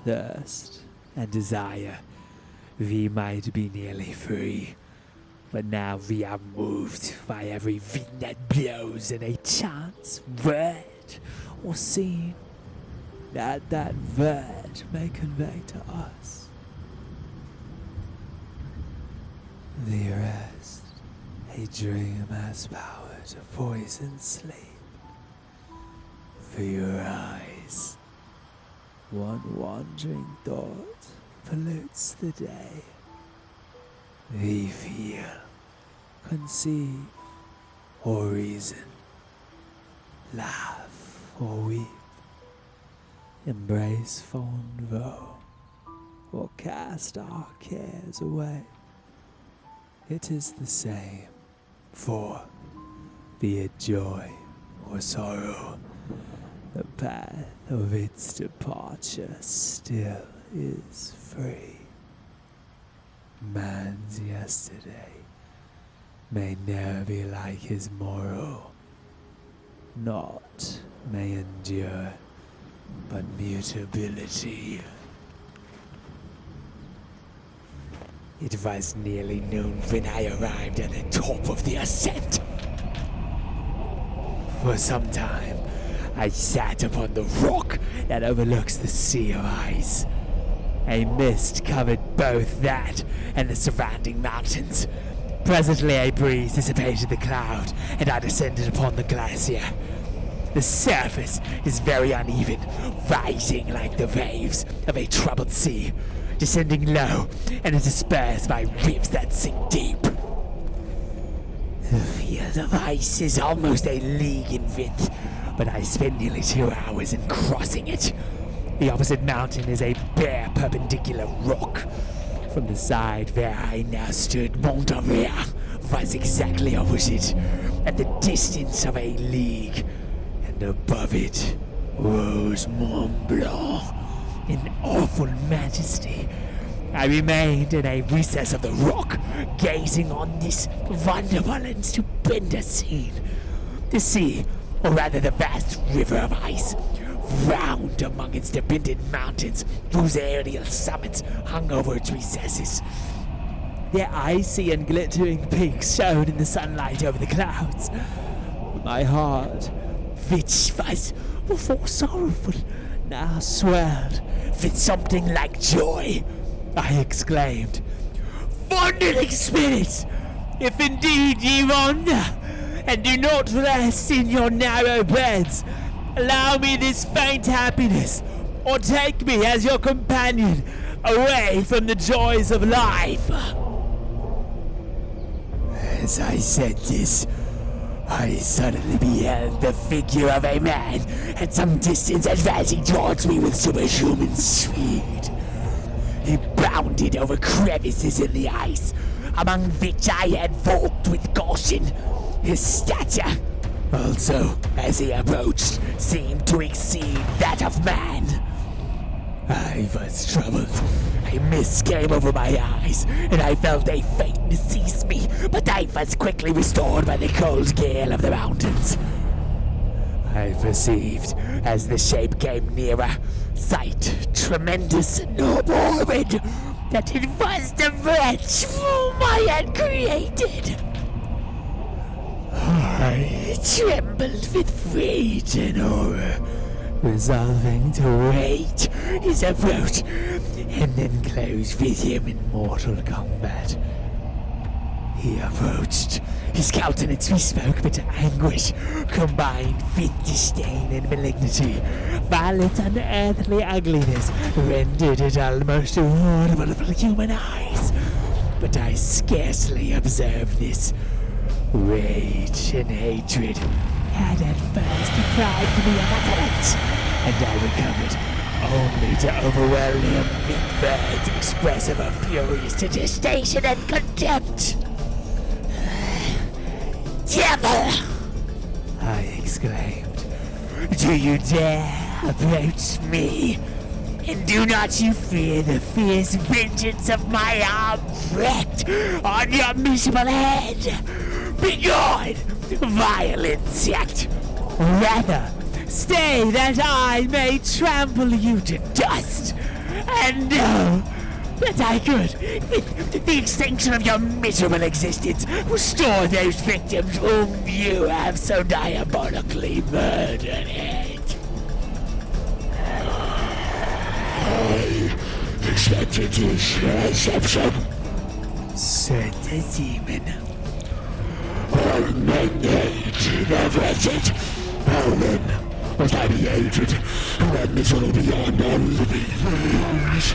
thirst, and desire, we might be nearly free. But now we are moved by every wind that blows and a chance word or scene that word may convey to us. The rest, a dream has power to poison sleep. For your eyes, one wandering thought pollutes the day. We feel, conceive, or reason, laugh or weep, embrace fond woe, or cast our cares away. It is the same, for, be it joy or sorrow, the path of its departure still is free. Man's yesterday may ne'er be like his morrow. Naught may endure but mutability. It was nearly noon when I arrived at the top of the ascent. For some time, I sat upon the rock that overlooks the sea of ice. A mist covered both that and the surrounding mountains. Presently a breeze dissipated the cloud, and I descended upon the glacier. The surface is very uneven, rising like the waves of a troubled sea, descending low and interspersed by rifts that sink deep. The field of ice is almost a league in width, but I spent nearly 2 hours in crossing it. The opposite mountain is a bare perpendicular rock. From the side where I now stood, Mont Auvergne was exactly opposite, at the distance of a league, and above it rose Mont Blanc in awful majesty. I remained in a recess of the rock, gazing on this wonderful and stupendous scene. The sea, or rather the vast river of ice, round among its dependent mountains, whose aerial summits hung over its recesses. Their icy and glittering peaks shone in the sunlight over the clouds. My heart, which was before sorrowful, now swelled with something like joy. I exclaimed, "Wandering spirits, if indeed ye wander, and do not rest in your narrow beds, Allow me this faint happiness, or take me as your companion away from the joys of life. As I said this, I suddenly beheld the figure of a man at some distance advancing towards me with superhuman speed. He bounded over crevices in the ice, among which I had walked with caution. His stature, also, as he approached, seemed to exceed that of man. I was troubled. A mist came over my eyes, and I felt a faintness seize me, but I was quickly restored by the cold gale of the mountains. I perceived, as the shape came nearer, sight tremendous and horrid, that it was the wretch whom I had created. I trembled with rage and horror, resolving to wait his approach and then close with him in mortal combat. He approached. His countenance bespoke bitter anguish, combined with disdain and malignity, while its unearthly ugliness rendered it almost audible for human eyes. But I scarcely observed this. Rage and hatred had at first deprived me of utterance, and I recovered only to overwhelm him with words expressive of furious detestation and contempt. "Devil!" I exclaimed. "Do you dare approach me? And do not you fear the fierce vengeance of my arm wrecked on your miserable head? Begone, vile insect! Rather, stay that I may trample you to dust, and know that I could, with the extinction of your miserable existence, restore those victims whom you have so diabolically murdered." I expected this reception, said the demon. All men hate the wretched. How then must I be hated, who am miserable beyond all living things?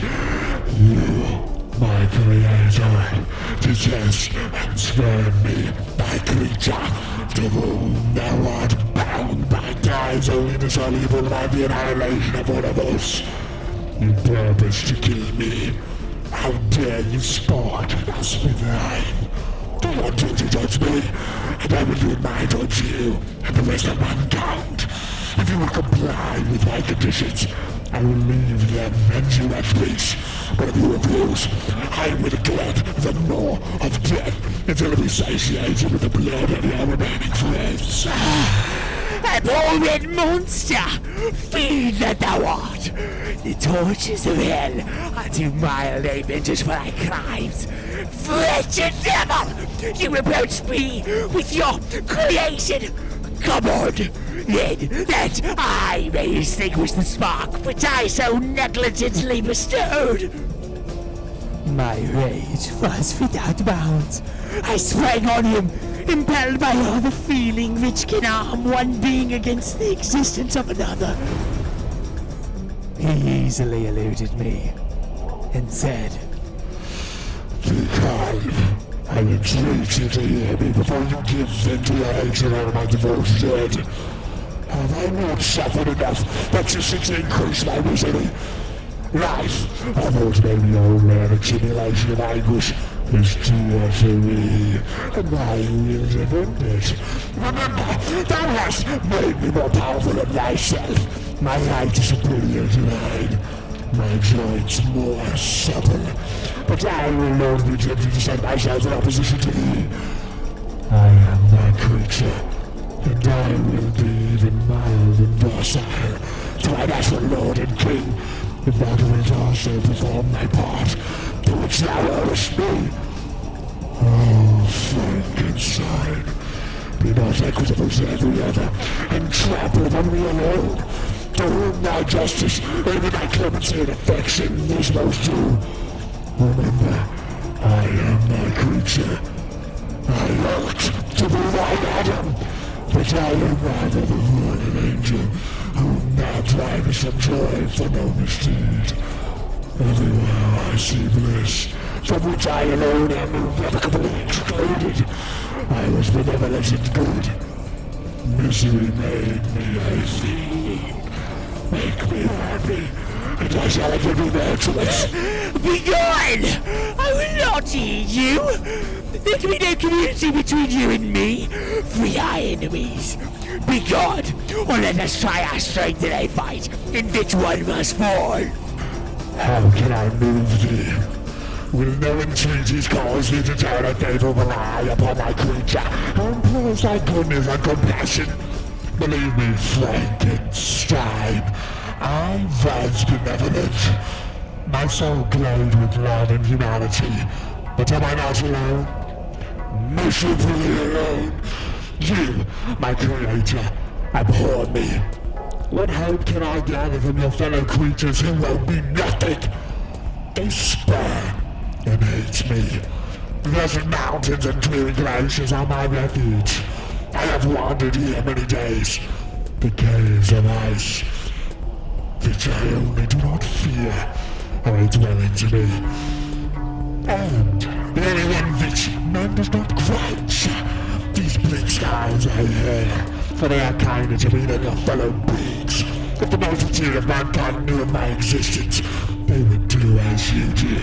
You, my creator, detest and spurn me, my creature, to whom thou art bound by ties only indissoluble by the annihilation of one of us. You purpose to kill me. How dare you sport thus with life? Do you want to judge me? And I will do mine towards you and the rest of mankind. If you will comply with my conditions, I will leave them and you at peace. But if you refuse, I will dread the maw of death until it be satiated with the blood of your remaining friends. Abhorrent monster! Fiend that thou art! The tortures of hell are too mild a vengeance for thy crimes. Wretched devil! You reproach me with your creation! Come on, then, that I may extinguish the spark which I so negligently bestowed! My rage was without bounds. I sprang on him, impelled by all the feeling which can arm one being against the existence of another. He easily eluded me and said, "Begone. I entreat you to hear me before you give vent to your hatred over my devoted dead. Have I not suffered enough that you seek to increase my misery? Life, although it may be only an accumulation of anguish, is dear to me, and I will defend it. Remember, thou hast made me more powerful than thyself. My height is superior to thine, my joints more supple, but I will not be tempted to set myself in opposition to thee. I am thy creature, and I will be even mild and docile to my natural lord and king, if thou wilt also perform thy part, to which thou owest me. Oh, Frankenstein, be not equitable to every other, and trample upon me alone, to whom thy justice, even thy clemency and affection is most due. Remember, I am thy creature. I looked to be thine Adam, But I am rather the fallen angel who now drives from joy for no misdeed. Everywhere I see bliss, from which I alone am irrevocably excluded. I was benevolent and good. Misery made me a fiend. Make me happy, and I shall give you their choice. Begone! I will not eat you! There can be no community between you and me. Free our enemies. Begone, or let us try our strength in a fight in which one must fall. How can I move thee? Will no entreaties cause thee to turn a favorable eye upon thy creature, and praise thy goodness and compassion? Believe me, Frankenstein, I was benevolent. My soul glowed with love and humanity. But am I not alone? Miserably alone. You, my creator, abhor me. What hope can I gather from your fellow creatures who will be nothing? They spurn and hate me. The desert mountains and dreary glaciers are my refuge. I have wandered here many days. The caves of ice, which I only do not fear, are a dwelling to me. And the only one which man does not grudge. These bleak skies I hear, for they are kinder to me than your fellow beings. If the multitude of mankind knew of my existence, they would do as you do,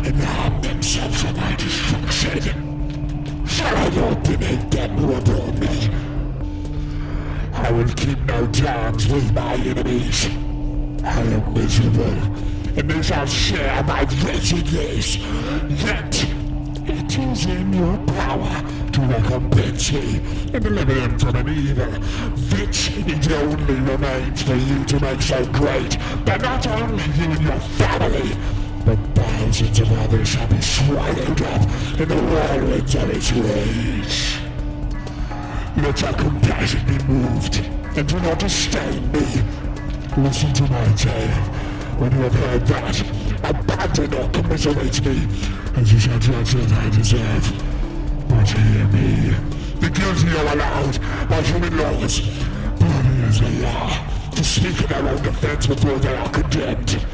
and arm themselves for my destruction. Shall I not donate them who adore me? I will keep no terms with my enemies. I am miserable, and they shall share my wretchedness. Yet, it is in your power to recompense me and deliver them from an evil, which it only remains for you to make so great that not only you and your family, but thousands of others shall be swallowed up in the whirlwinds of its rage. Let your compassion be moved, and do not disdain me. Listen to my tale. When you have heard that, abandon or commiserate me, as you shall judge that I deserve. But hear me. The guilty are allowed by human laws, bloody as they are, to speak in their own defense before they are condemned.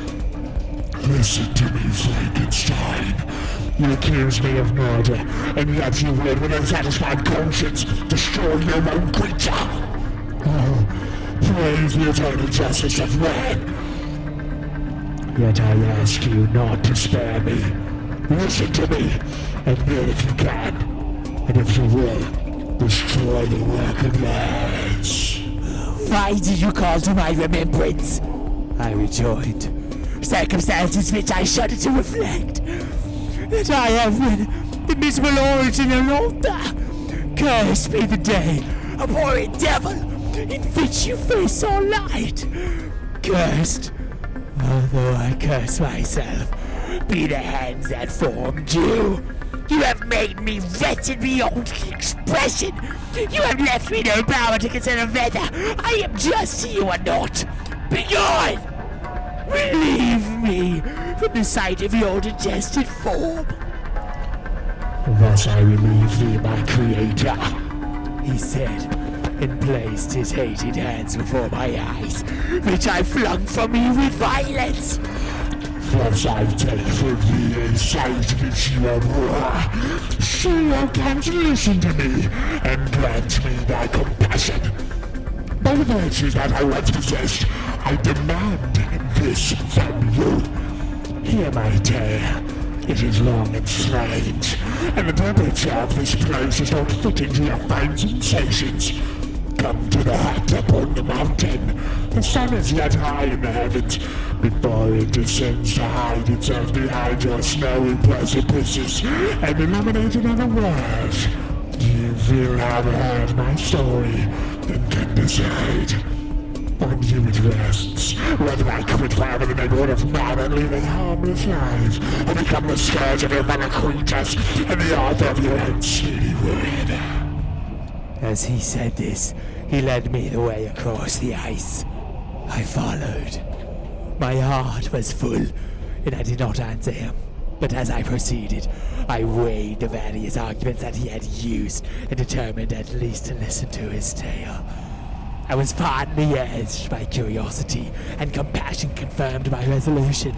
Listen to me, Frankenstein. You accuse me of murder, and yet you would, with unsatisfied conscience, destroy your own creature. Oh, praise the eternal justice of man. Yet I ask you not to spare me. Listen to me, and hear if you can, and if you will, destroy the work of your hands. Why did you call to my remembrance? I rejoined. Circumstances which I shudder to reflect. That I have been the miserable origin and altar. Cursed be the day, abhorrent devil, in which you first saw light. Cursed, although I curse myself, be the hands that formed you. You have made me wretched beyond expression. You have left me no power to consider whether I am just you or not. Begone! Relieve me from the sight of your digested form. Thus I relieve thee, my creator, He said, and placed his hated hands before my eyes, which I flung from me with violence. Thus I take from thee a sight which you abhor. So thou canst listen to me, and grant me thy compassion. By the virtues that I once possessed, I demand this from you. Hear my tale. It is long and strange, and the temperature of this place is not fitting to your fine sensations. Come to the hut upon the mountain. The sun is yet high in the heavens, before it descends to hide itself behind your snowy precipices and illuminate another world. You will have heard my story, and can decide. On you it rests, whether I quit forever the neighborhood of man and lead a harmless life, or become the scourge of your fellow creatures and the author of your own speedy ruin. As he said this, he led me the way across the ice. I followed. My heart was full, and I did not answer him, But as I proceeded, I weighed the various arguments that he had used and determined at least to listen to his tale. I was finally urged by curiosity, and compassion confirmed my resolution.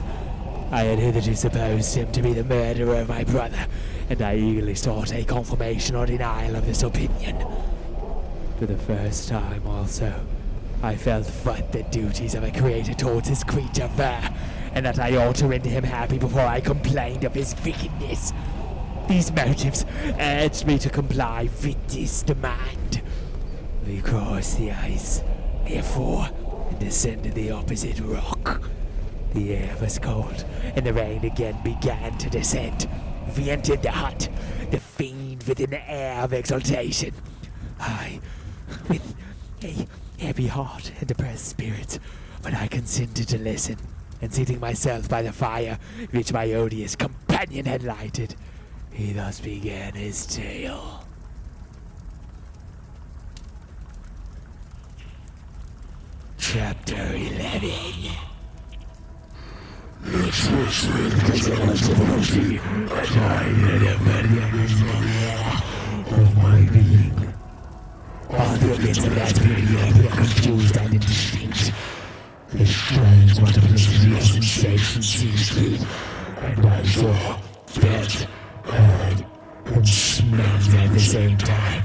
I had hitherto supposed him to be the murderer of my brother, and I eagerly sought a confirmation or denial of this opinion. For the first time also, I felt what the duties of a creator towards his creature were, and that I ought to render him happy before I complained of his wickedness. These motives urged me to comply with this demand. We crossed the ice, therefore, and descended the opposite rock. The air was cold, and the rain again began to descend. We entered the hut, the fiend with an air of exultation. I, with a heavy heart and depressed spirits, but I consented to listen, and seating myself by the fire which my odious companion had lighted, he thus began his tale. Chapter 11. It's this way because I was supposed to be of my being. All the events of that period were confused and indistinct. A strange multiplicity of sensations seized me, and I saw, felt, heard, and smelled at the same time.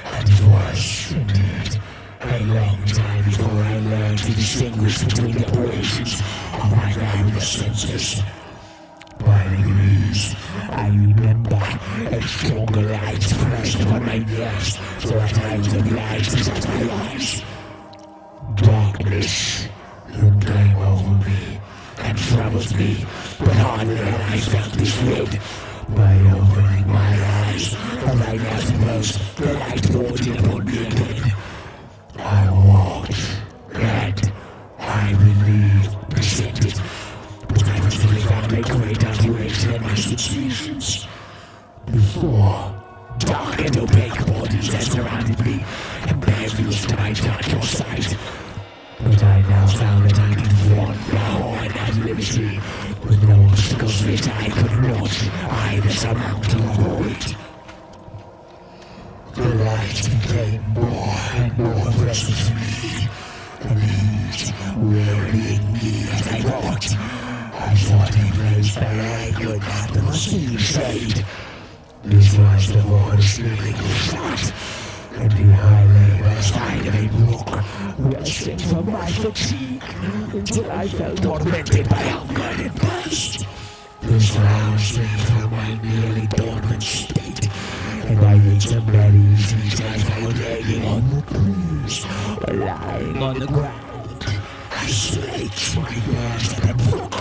And it was, indeed, a long time before I learned to distinguish between the operations of my various senses. By degrees, I remember a stronger light pressed upon my nerves, so that I was obliged to shut my eyes. Darkness then came over me and troubled me, but hardly had I felt this rid. By opening my eyes, as I now suppose, the light poured in upon me again. I walked, and I believe, presented, but I presently found a great alteration in my sensations. Before, dark and opaque bodies had surrounded me, and barefaced to my touch or sight. But I now found that I could wander on at liberty, with no obstacles which I could not either surmount or avoid. The light became more and more oppressive to me, and ease wearying me as I walked. I sought a place where I could not perceive shade. This was the forest living spot, and here I lay by the side of a brook, resting from my fatigue, until I felt tormented by hunger and thirst. This roused me from my nearly dormant state, and I ate some berries which I found hanging on the trees, or lying on the ground. I slaked my thirst at the brook,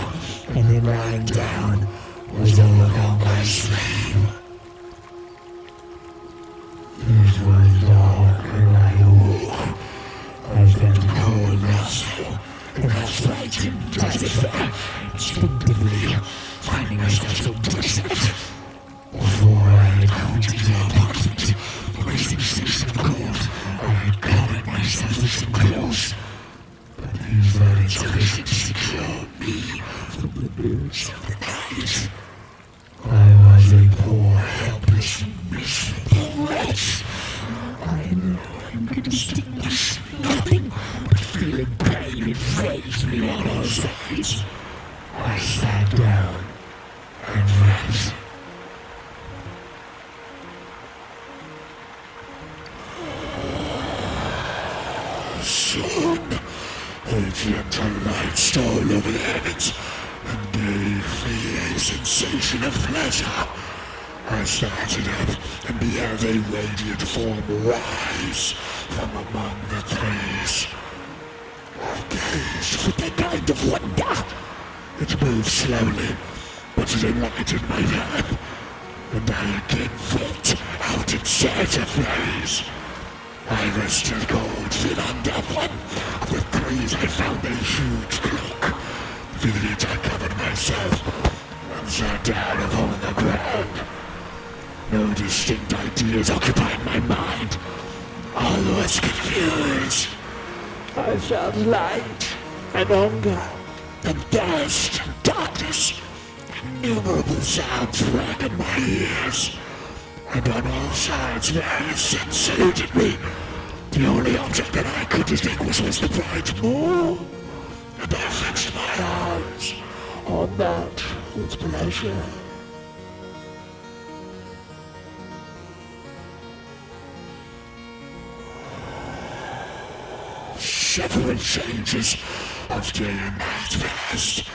and then lying down, was overcome by sleep. It was dark when I awoke. I felt a cold nostril, and I frightened as it were, instinctively, finding myself so desperate. Before I had come to the apartment, with a sensation of cold, I had covered myself with some clothes. But these were insufficient to secure me from the birds of the night. I was a poor, helpless, miserable wretch. I alone could distinguish nothing, but feeling pain enraged me on all sides. I sat down and wept. Soon, a gentle light stole over the heavens and gave me a sensation of pleasure. I started up and beheld a radiant form rise from among the trees. I gazed with a kind of wonder. It moved slowly, but it enlightened my path, and I again went out in search of berries. I rested cold feet under one of the trees. I found a huge cloak. With it I covered myself and sat down upon the ground. No distinct ideas occupied my mind. All was confused. I felt light and hunger and thirst and darkness, Innumerable sounds rang in my ears, and on all sides various scents saluted me. The only object that I could distinguish was the bright moon, and I fixed my eyes on that with pleasure. Several changes of day and night passed,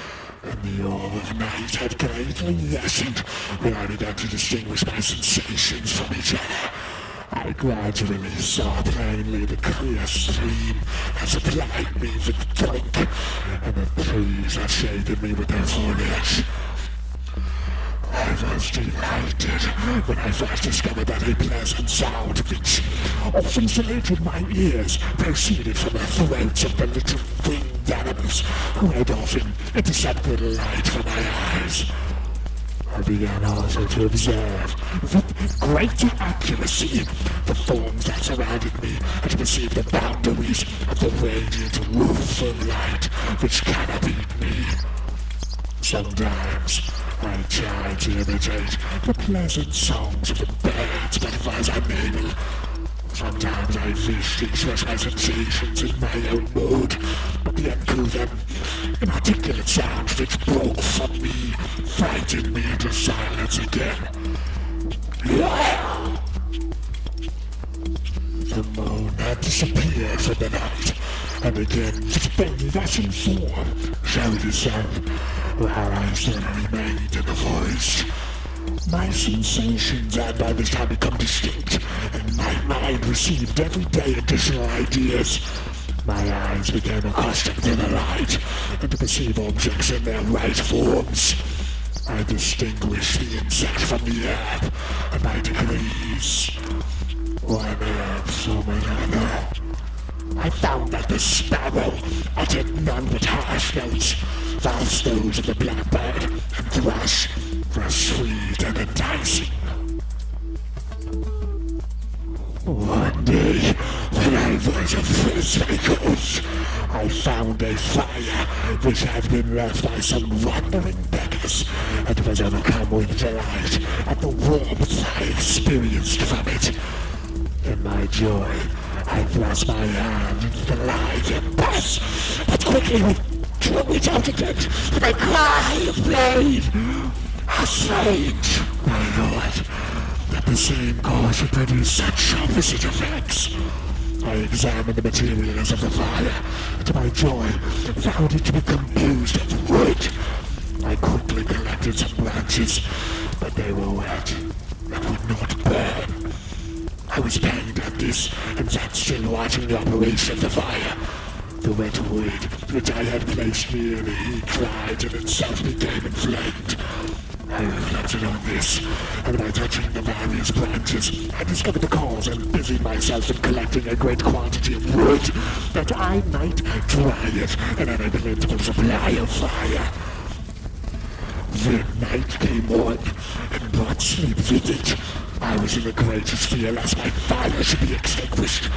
and the orb of night had greatly lessened when I began to distinguish my sensations from each other. I gradually saw plainly the clear stream that supplied me with drink, and the trees that shaded me with their foliage. I was delighted when I first discovered that a pleasant sound which often saluted my ears proceeded from the throats of the little winged animals who had often intercepted light from my eyes. I began also to observe with greater accuracy the forms that surrounded me and to perceive the boundaries of the radiant roof of light which canopied me. Sometimes I tried to imitate the pleasant songs of the birds, but was unable. Sometimes I wished to express my sensations in my own mood, but the uncouth and inarticulate sounds which broke from me frightened me into silence again. The moon had disappeared from the night, and again its vanished form showed itself, while I still remained in the forest. My sensations had by this time become distinct, and my mind received every day additional ideas. My eyes became accustomed to the light, and to perceive objects in their right forms. I distinguished the insect from the herb, and by degrees, one herb forming another. I found that the sparrow uttered none but harsh notes, whilst those of the blackbird and thrush were sweet and enticing. One day, when I was a frisbee coast, I found a fire which had been left by some wandering beggars, and was overcome with delight at the warmth I experienced from it. In my joy, I thrust my hand into the live embers, but quickly withdrew it out again with a cry of pain. How strange, I thought, that the same cause should produce such opposite effects. I examined the materials of the fire, and to my joy, found it to be composed of wood. I quickly collected some branches, but they were wet and would not burn. I was pained at this, and sat still watching the operation of the fire. The wet wood, which I had placed near the heat, dried and itself became inflamed. I reflected on this, and by touching the various branches, I discovered the cause and busied myself in collecting a great quantity of wood, that I might dry it and enable it to supply of fire. Then night came on, and brought sleep with it. I was in the greatest fear lest my fire should be extinguished.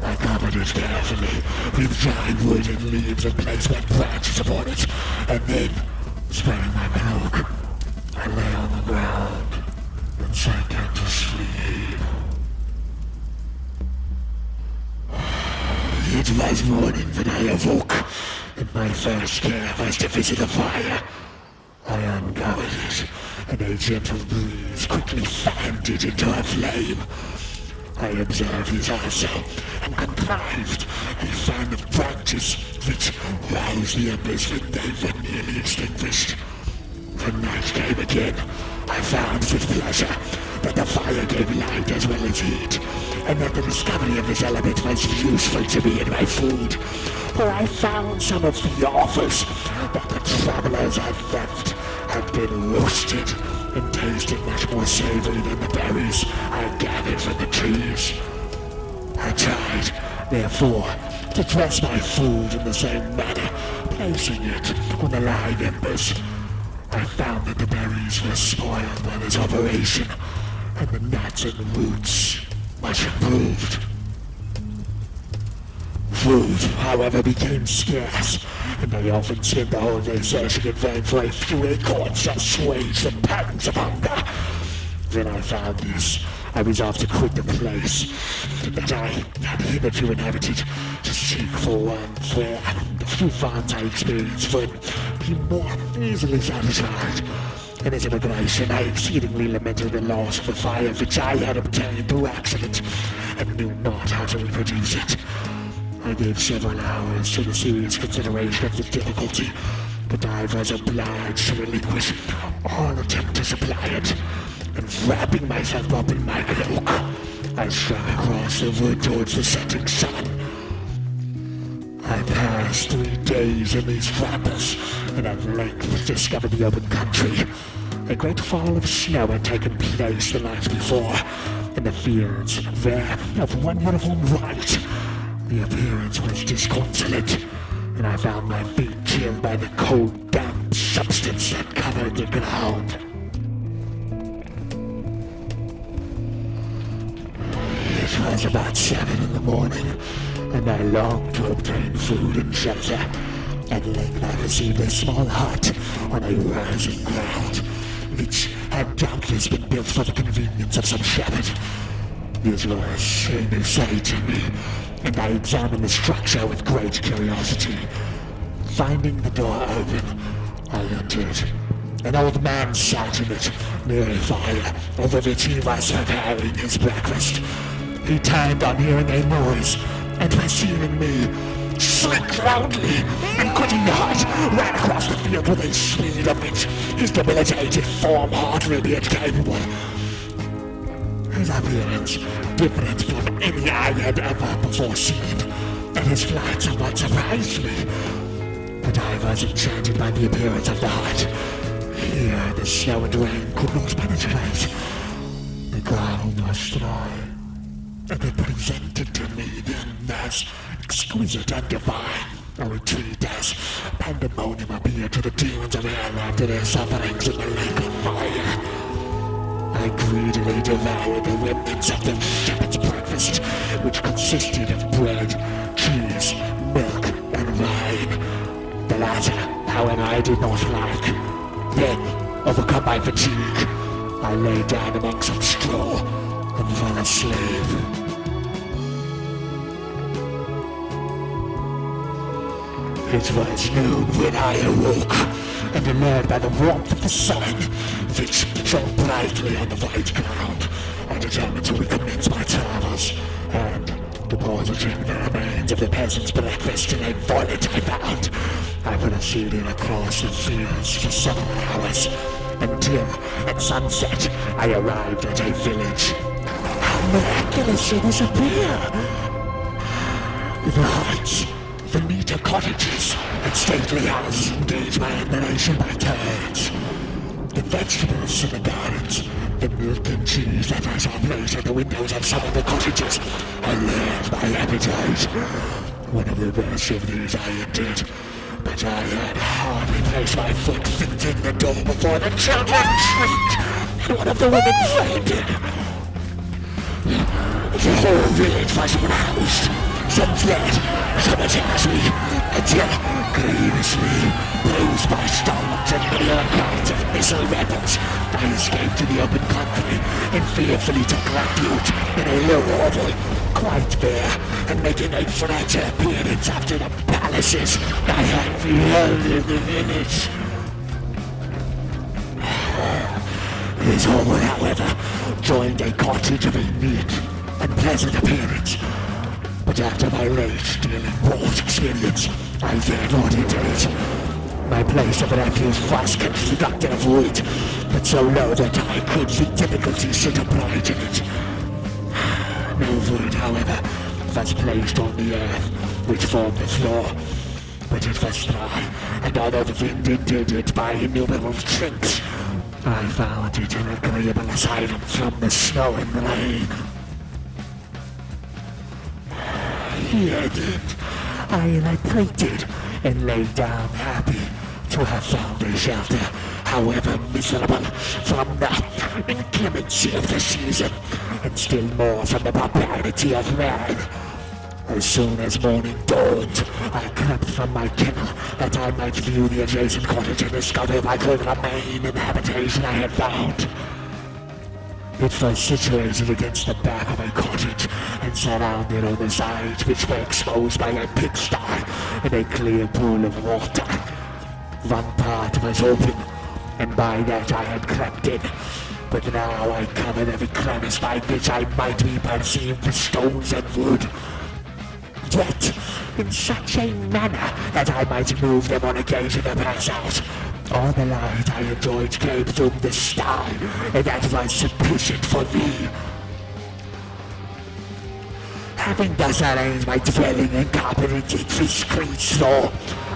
I covered it carefully with dried wood and leaves and placed my branches upon it, and then, spreading my cloak, I lay on the ground and sank into sleep. It was morning when I awoke, and my first care was to visit the fire. I uncovered it, and a gentle breeze quickly fanned it into a flame. I observed this also, and contrived a fan of branches which roused the embers when they were nearly extinguished. When night came again, I found with pleasure that the fire gave light as well as heat, and that the discovery of this element was useful to me in my food, for I found some of the offals that the travelers had left had been roasted and tasted much more savory than the berries I gathered from the trees. I tried, therefore, to dress my food in the same manner, placing it on the live embers. I found that the berries were spoiled by this operation, and the nuts and roots much improved. Food, however, became scarce, and I often spent the whole day searching in vain for a few acorns to assuage the pangs of hunger. Then I found this. I resolved to quit the place that I had hitherto inhabited to seek for one where the few funds I experienced would be more easily satisfied. In his immigration, I exceedingly lamented the loss of the fire which I had obtained through accident, and knew not how to reproduce it. I gave several hours to the serious consideration of the difficulty, but I was obliged to relinquish all attempt to supply it, and wrapping myself up in my cloak, I struck across the wood towards the setting sun. I passed 3 days in these rambles, and at length discovered the open country. A great fall of snow had taken place the night before, and the fields were of one uniform white. The appearance was disconsolate, and I found my feet chilled by the cold, damp substance that covered the ground. It was about 7 in the morning, and I longed to obtain food and shelter. At length I perceived a small hut on a rising ground, which had doubtless been built for the convenience of some shepherd. This was a new sight to me, and I examined the structure with great curiosity. Finding the door open, I entered. An old man sat in it, near a fire, over which he was preparing his breakfast. He turned on hearing a noise, and perceiving me, shrieked loudly, and quitting the hut, ran across the field with a speed of which his debilitated form hardly appeared capable. His appearance different from any I had ever before seen, and his flight somewhat surprised me. But I was enchanted by the appearance of the hut. Here the snow and rain could not penetrate. The ground was dry, and it presented to me then as exquisite and divine a retreat as pandemonium appeared to the demons of hell after their sufferings in the lake of fire. I greedily devoured the remnants of the shepherd's breakfast, which consisted of bread, cheese, milk, and wine. The latter, however, I did not like. Then, overcome by fatigue, I lay down among some straw and fell asleep. It was noon when I awoke, and allured by the warmth of the sun, which shone brightly on the white ground, I determined to recommence my travels, and, depositing the remains of the peasant's breakfast in a wallet I found, I proceeded across the fields for several hours, until, at sunset, I arrived at a village. How miraculously this appear! The heights, the neater cottages, and stately houses engage my admiration by turns. The vegetables in the gardens, the milk and cheese that I saw placed at the windows of some of the cottages, allured my appetite. One of the best of these I entered, but I had hardly placed my foot within the door before the children shrieked, and one of the women fainted. The whole village was roused. Some fled, some attacked me, until, grievously bruised by stones and many other kinds of missile weapons, I escaped to the open country and fearfully took refuge in a low hovel, quite bare, and making a fresh appearance after the palaces I had beheld in the village. This hovel, however, joined a cottage of a neat and pleasant appearance. But after my late dealing wrought experience, I dared not enter it. My place of refuge was constructed of wood, but so low that I could with difficulty sit upright in it. No wood, however, was placed on the earth, which formed the floor, but it was dry, and although the wind indeed it by innumerable trinks, I found it an agreeable asylum from the snow and rain. Here then, I retreated and lay down happy to have found a shelter, however miserable, from the inclemency of the season, and still more from the barbarity of man. As soon as morning dawned, I crept from my kennel that I might view the adjacent cottage and discover if I could remain in the habitation I had found. It was situated against the back of a cottage and surrounded on the sides which were exposed by a pigsty and a clear pool of water. One part was open, and by that I had crept in, but now I covered every crevice by which I might be perceived with stones and wood. Yet, in such a manner that I might move them on occasion to pass out. All the light I enjoyed came through the sky, and that was sufficient for me. Having thus arranged my dwelling and carpeted it with screeched floor,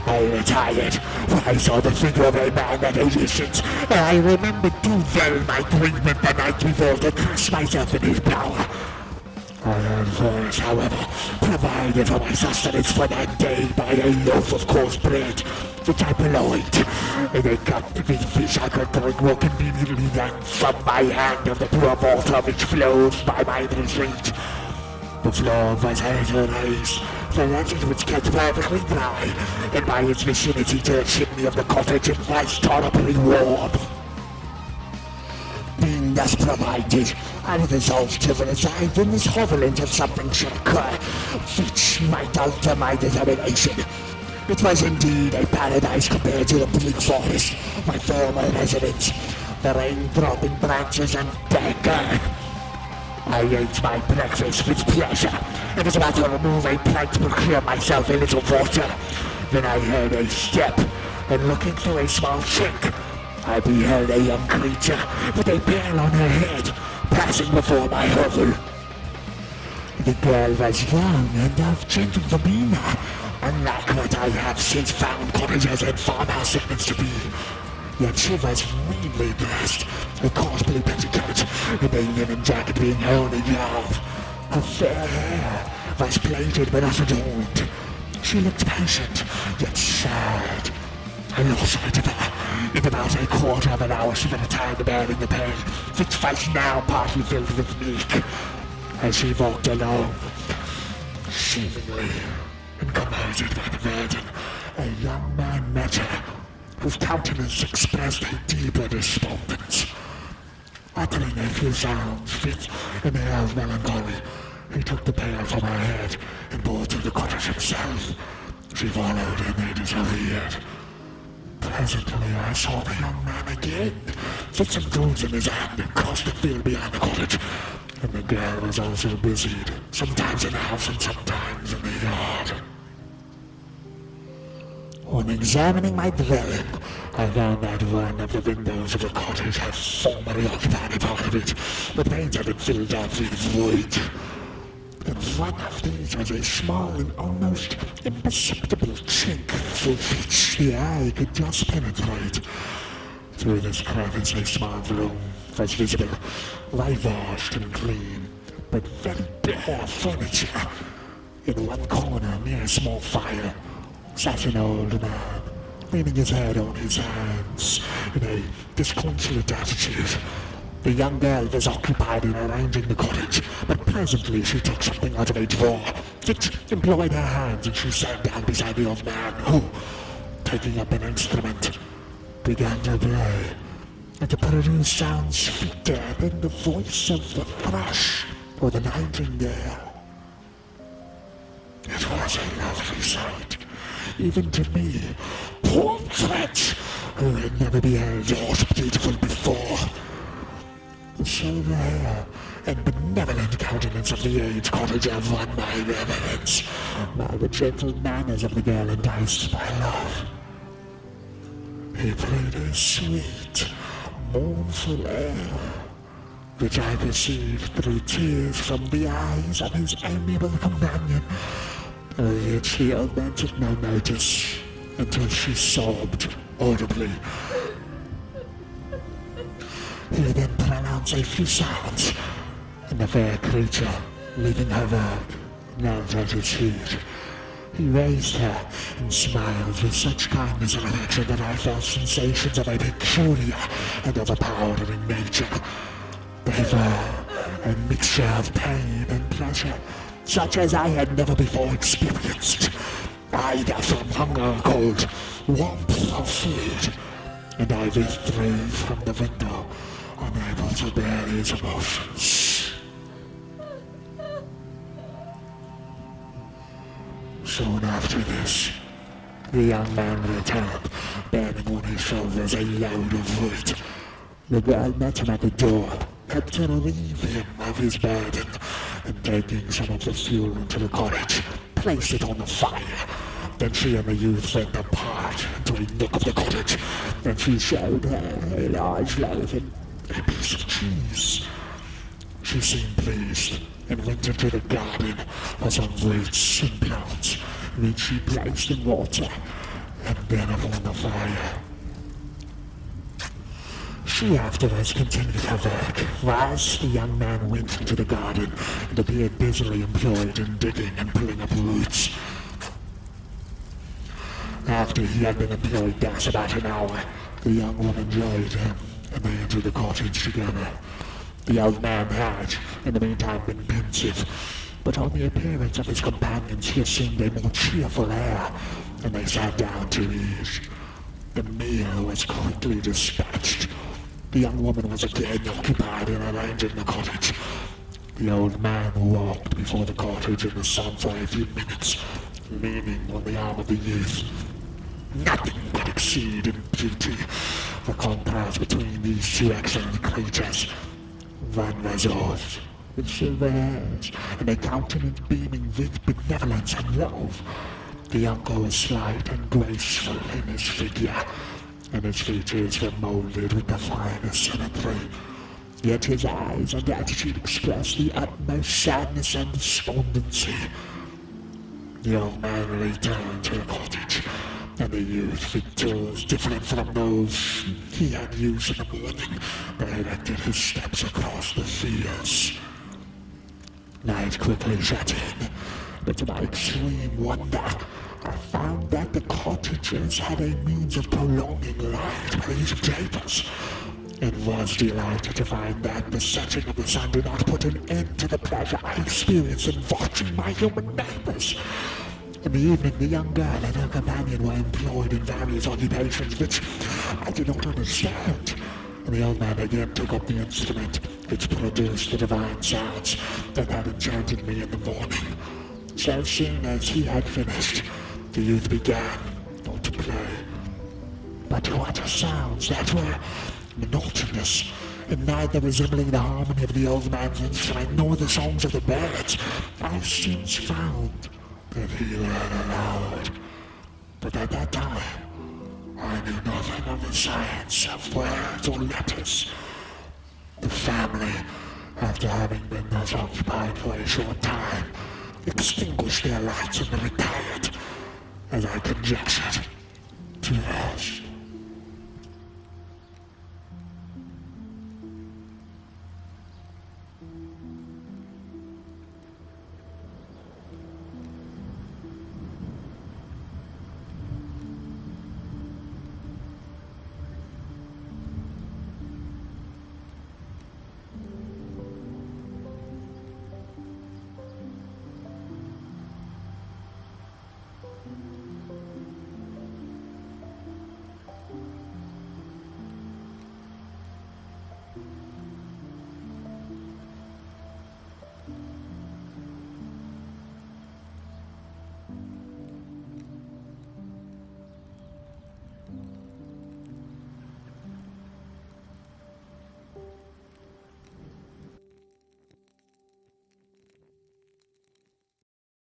I retired, for I saw the figure of a man at a distance, and I remembered too well my agreement the night before to crush myself in his power. I had first, however, provided for my sustenance for that day by a loaf of coarse bread, which I purloined, and a cup with fish I could drink more conveniently than from my hand of the pure water which flows by my retreat. The floor was either raised, the legend was kept perfectly dry, and by its vicinity to the chimney of the cottage it was tolerably warm. Being thus provided, I resolved to reside in this hovel until something should occur, which might alter my determination. It was indeed a paradise compared to the bleak forest, my former residence, the rain-dropping branches and dank earth. I ate my breakfast with pleasure, and was about to remove a plank to procure myself a little water. Then I heard a step, and looking through a small chink, I beheld a young creature with a pail on her head, passing before my hovel. The girl was young and of gentle demeanor, unlike what I have since found cottages and farmhouse segments to be. Yet she was meanly dressed, a coarse blue petticoat, and a linen jacket being her only garb. Her fair hair was plaited but not adorned. She looked patient, yet sad. I lost sight of her. In about a quarter of an hour she returned bearing the pail, which was now partly filled with milk. As she walked along, seemingly incomoded by the burden, a young man met her, whose countenance expressed a deeper despondence. Uttering a few sounds with an air of melancholy, he took the pail from her head and bore to the cottage himself. She followed and they disappeared. Presently I saw the young man again, with some tools in his hand and crossed the field behind the cottage, and the girl was also busied, sometimes in the house and sometimes in the yard. On examining my dwelling, I found that one of the windows of the cottage had formerly occupied a part of it, but panes had been filled up with wood. In one of these was a small and almost imperceptible chink through which the eye could just penetrate. Through this crevice a small room was visible, whitewashed and clean, but very bare furniture. In one corner, near a small fire, sat an old man, leaning his head on his hands in a disconsolate attitude. The young girl was occupied in arranging the cottage, but presently she took something out of a drawer, which employed her hands, and she sat down beside the old man, who, taking up an instrument, began to play, and to produce sounds sweeter than the voice of the thrush or the nightingale. It was a lovely sight, even to me, poor wretch, who had never beheld aught beautiful before. The silver hair and benevolent countenance of the aged cottager won my reverence, while the gentle manners of the girl enticed my love. He played a sweet, mournful air, which I perceived through tears from the eyes of his amiable companion, of which the old man took no notice until she sobbed audibly. He then pronounced a few sounds, and the fair creature, leaving her work, knelt at his feet. He raised her and smiled with such kindness and affection that I felt sensations of a peculiar and overpowering nature. They were a mixture of pain and pleasure, such as I had never before experienced, either from hunger or cold, warmth or food, and I withdrew from the window, unable to bear his emotions. Soon after this, the young man returned, bearing on his shoulders a load of wood. The girl met him at the door, had to relieve him of his burden, and taking some of the fuel into the cottage, placed it on the fire. Then she and the youth went apart into a nook of the cottage, and she showed her a large loaf and a piece of cheese. She seemed pleased, and went into the garden for some roots and plants, which she placed in water, and then upon the fire. She afterwards continued her work, whilst the young man went into the garden and appeared busily employed in digging and pulling up roots. After he had been employed thus about an hour, the young woman joined him, and they entered the cottage together. The old man had, in the meantime, been pensive, but on the appearance of his companions he assumed a more cheerful air, and they sat down to eat. The meal was quickly dispatched. The young woman was again occupied in arranging the cottage. The old man walked before the cottage in the sun for a few minutes, leaning on the arm of the youth. Nothing could exceed in beauty the contrast between these two excellent creatures. One was old, with silver hairs, and a countenance beaming with benevolence and love. The uncle was slight and graceful in his figure, and his features were molded with the finest symmetry. Yet his eyes and attitude expressed the utmost sadness and despondency. The old man returned to the cottage, and the youth, with tools different from those he had used in the morning, directed his steps across the fields. Night quickly set in, but to my extreme wonder, I found that the cottagers had a means of prolonging light by the use of tapers, and was delighted to find that the setting of the sun did not put an end to the pleasure I experienced in watching my human neighbors. In the evening, the young girl and her companion were employed in various occupations which I did not understand, and the old man again took up the instrument which produced the divine sounds that had enchanted me in the morning. So soon as he had finished, the youth began to play, but to utter sounds that were monotonous, and neither resembling the harmony of the old man's instrument nor the songs of the birds. I since found that he read aloud, but at that time I knew nothing of the science of words or letters. The family, after having been thus occupied for a short time, extinguished their lights and retired, as I conjectured, to rest.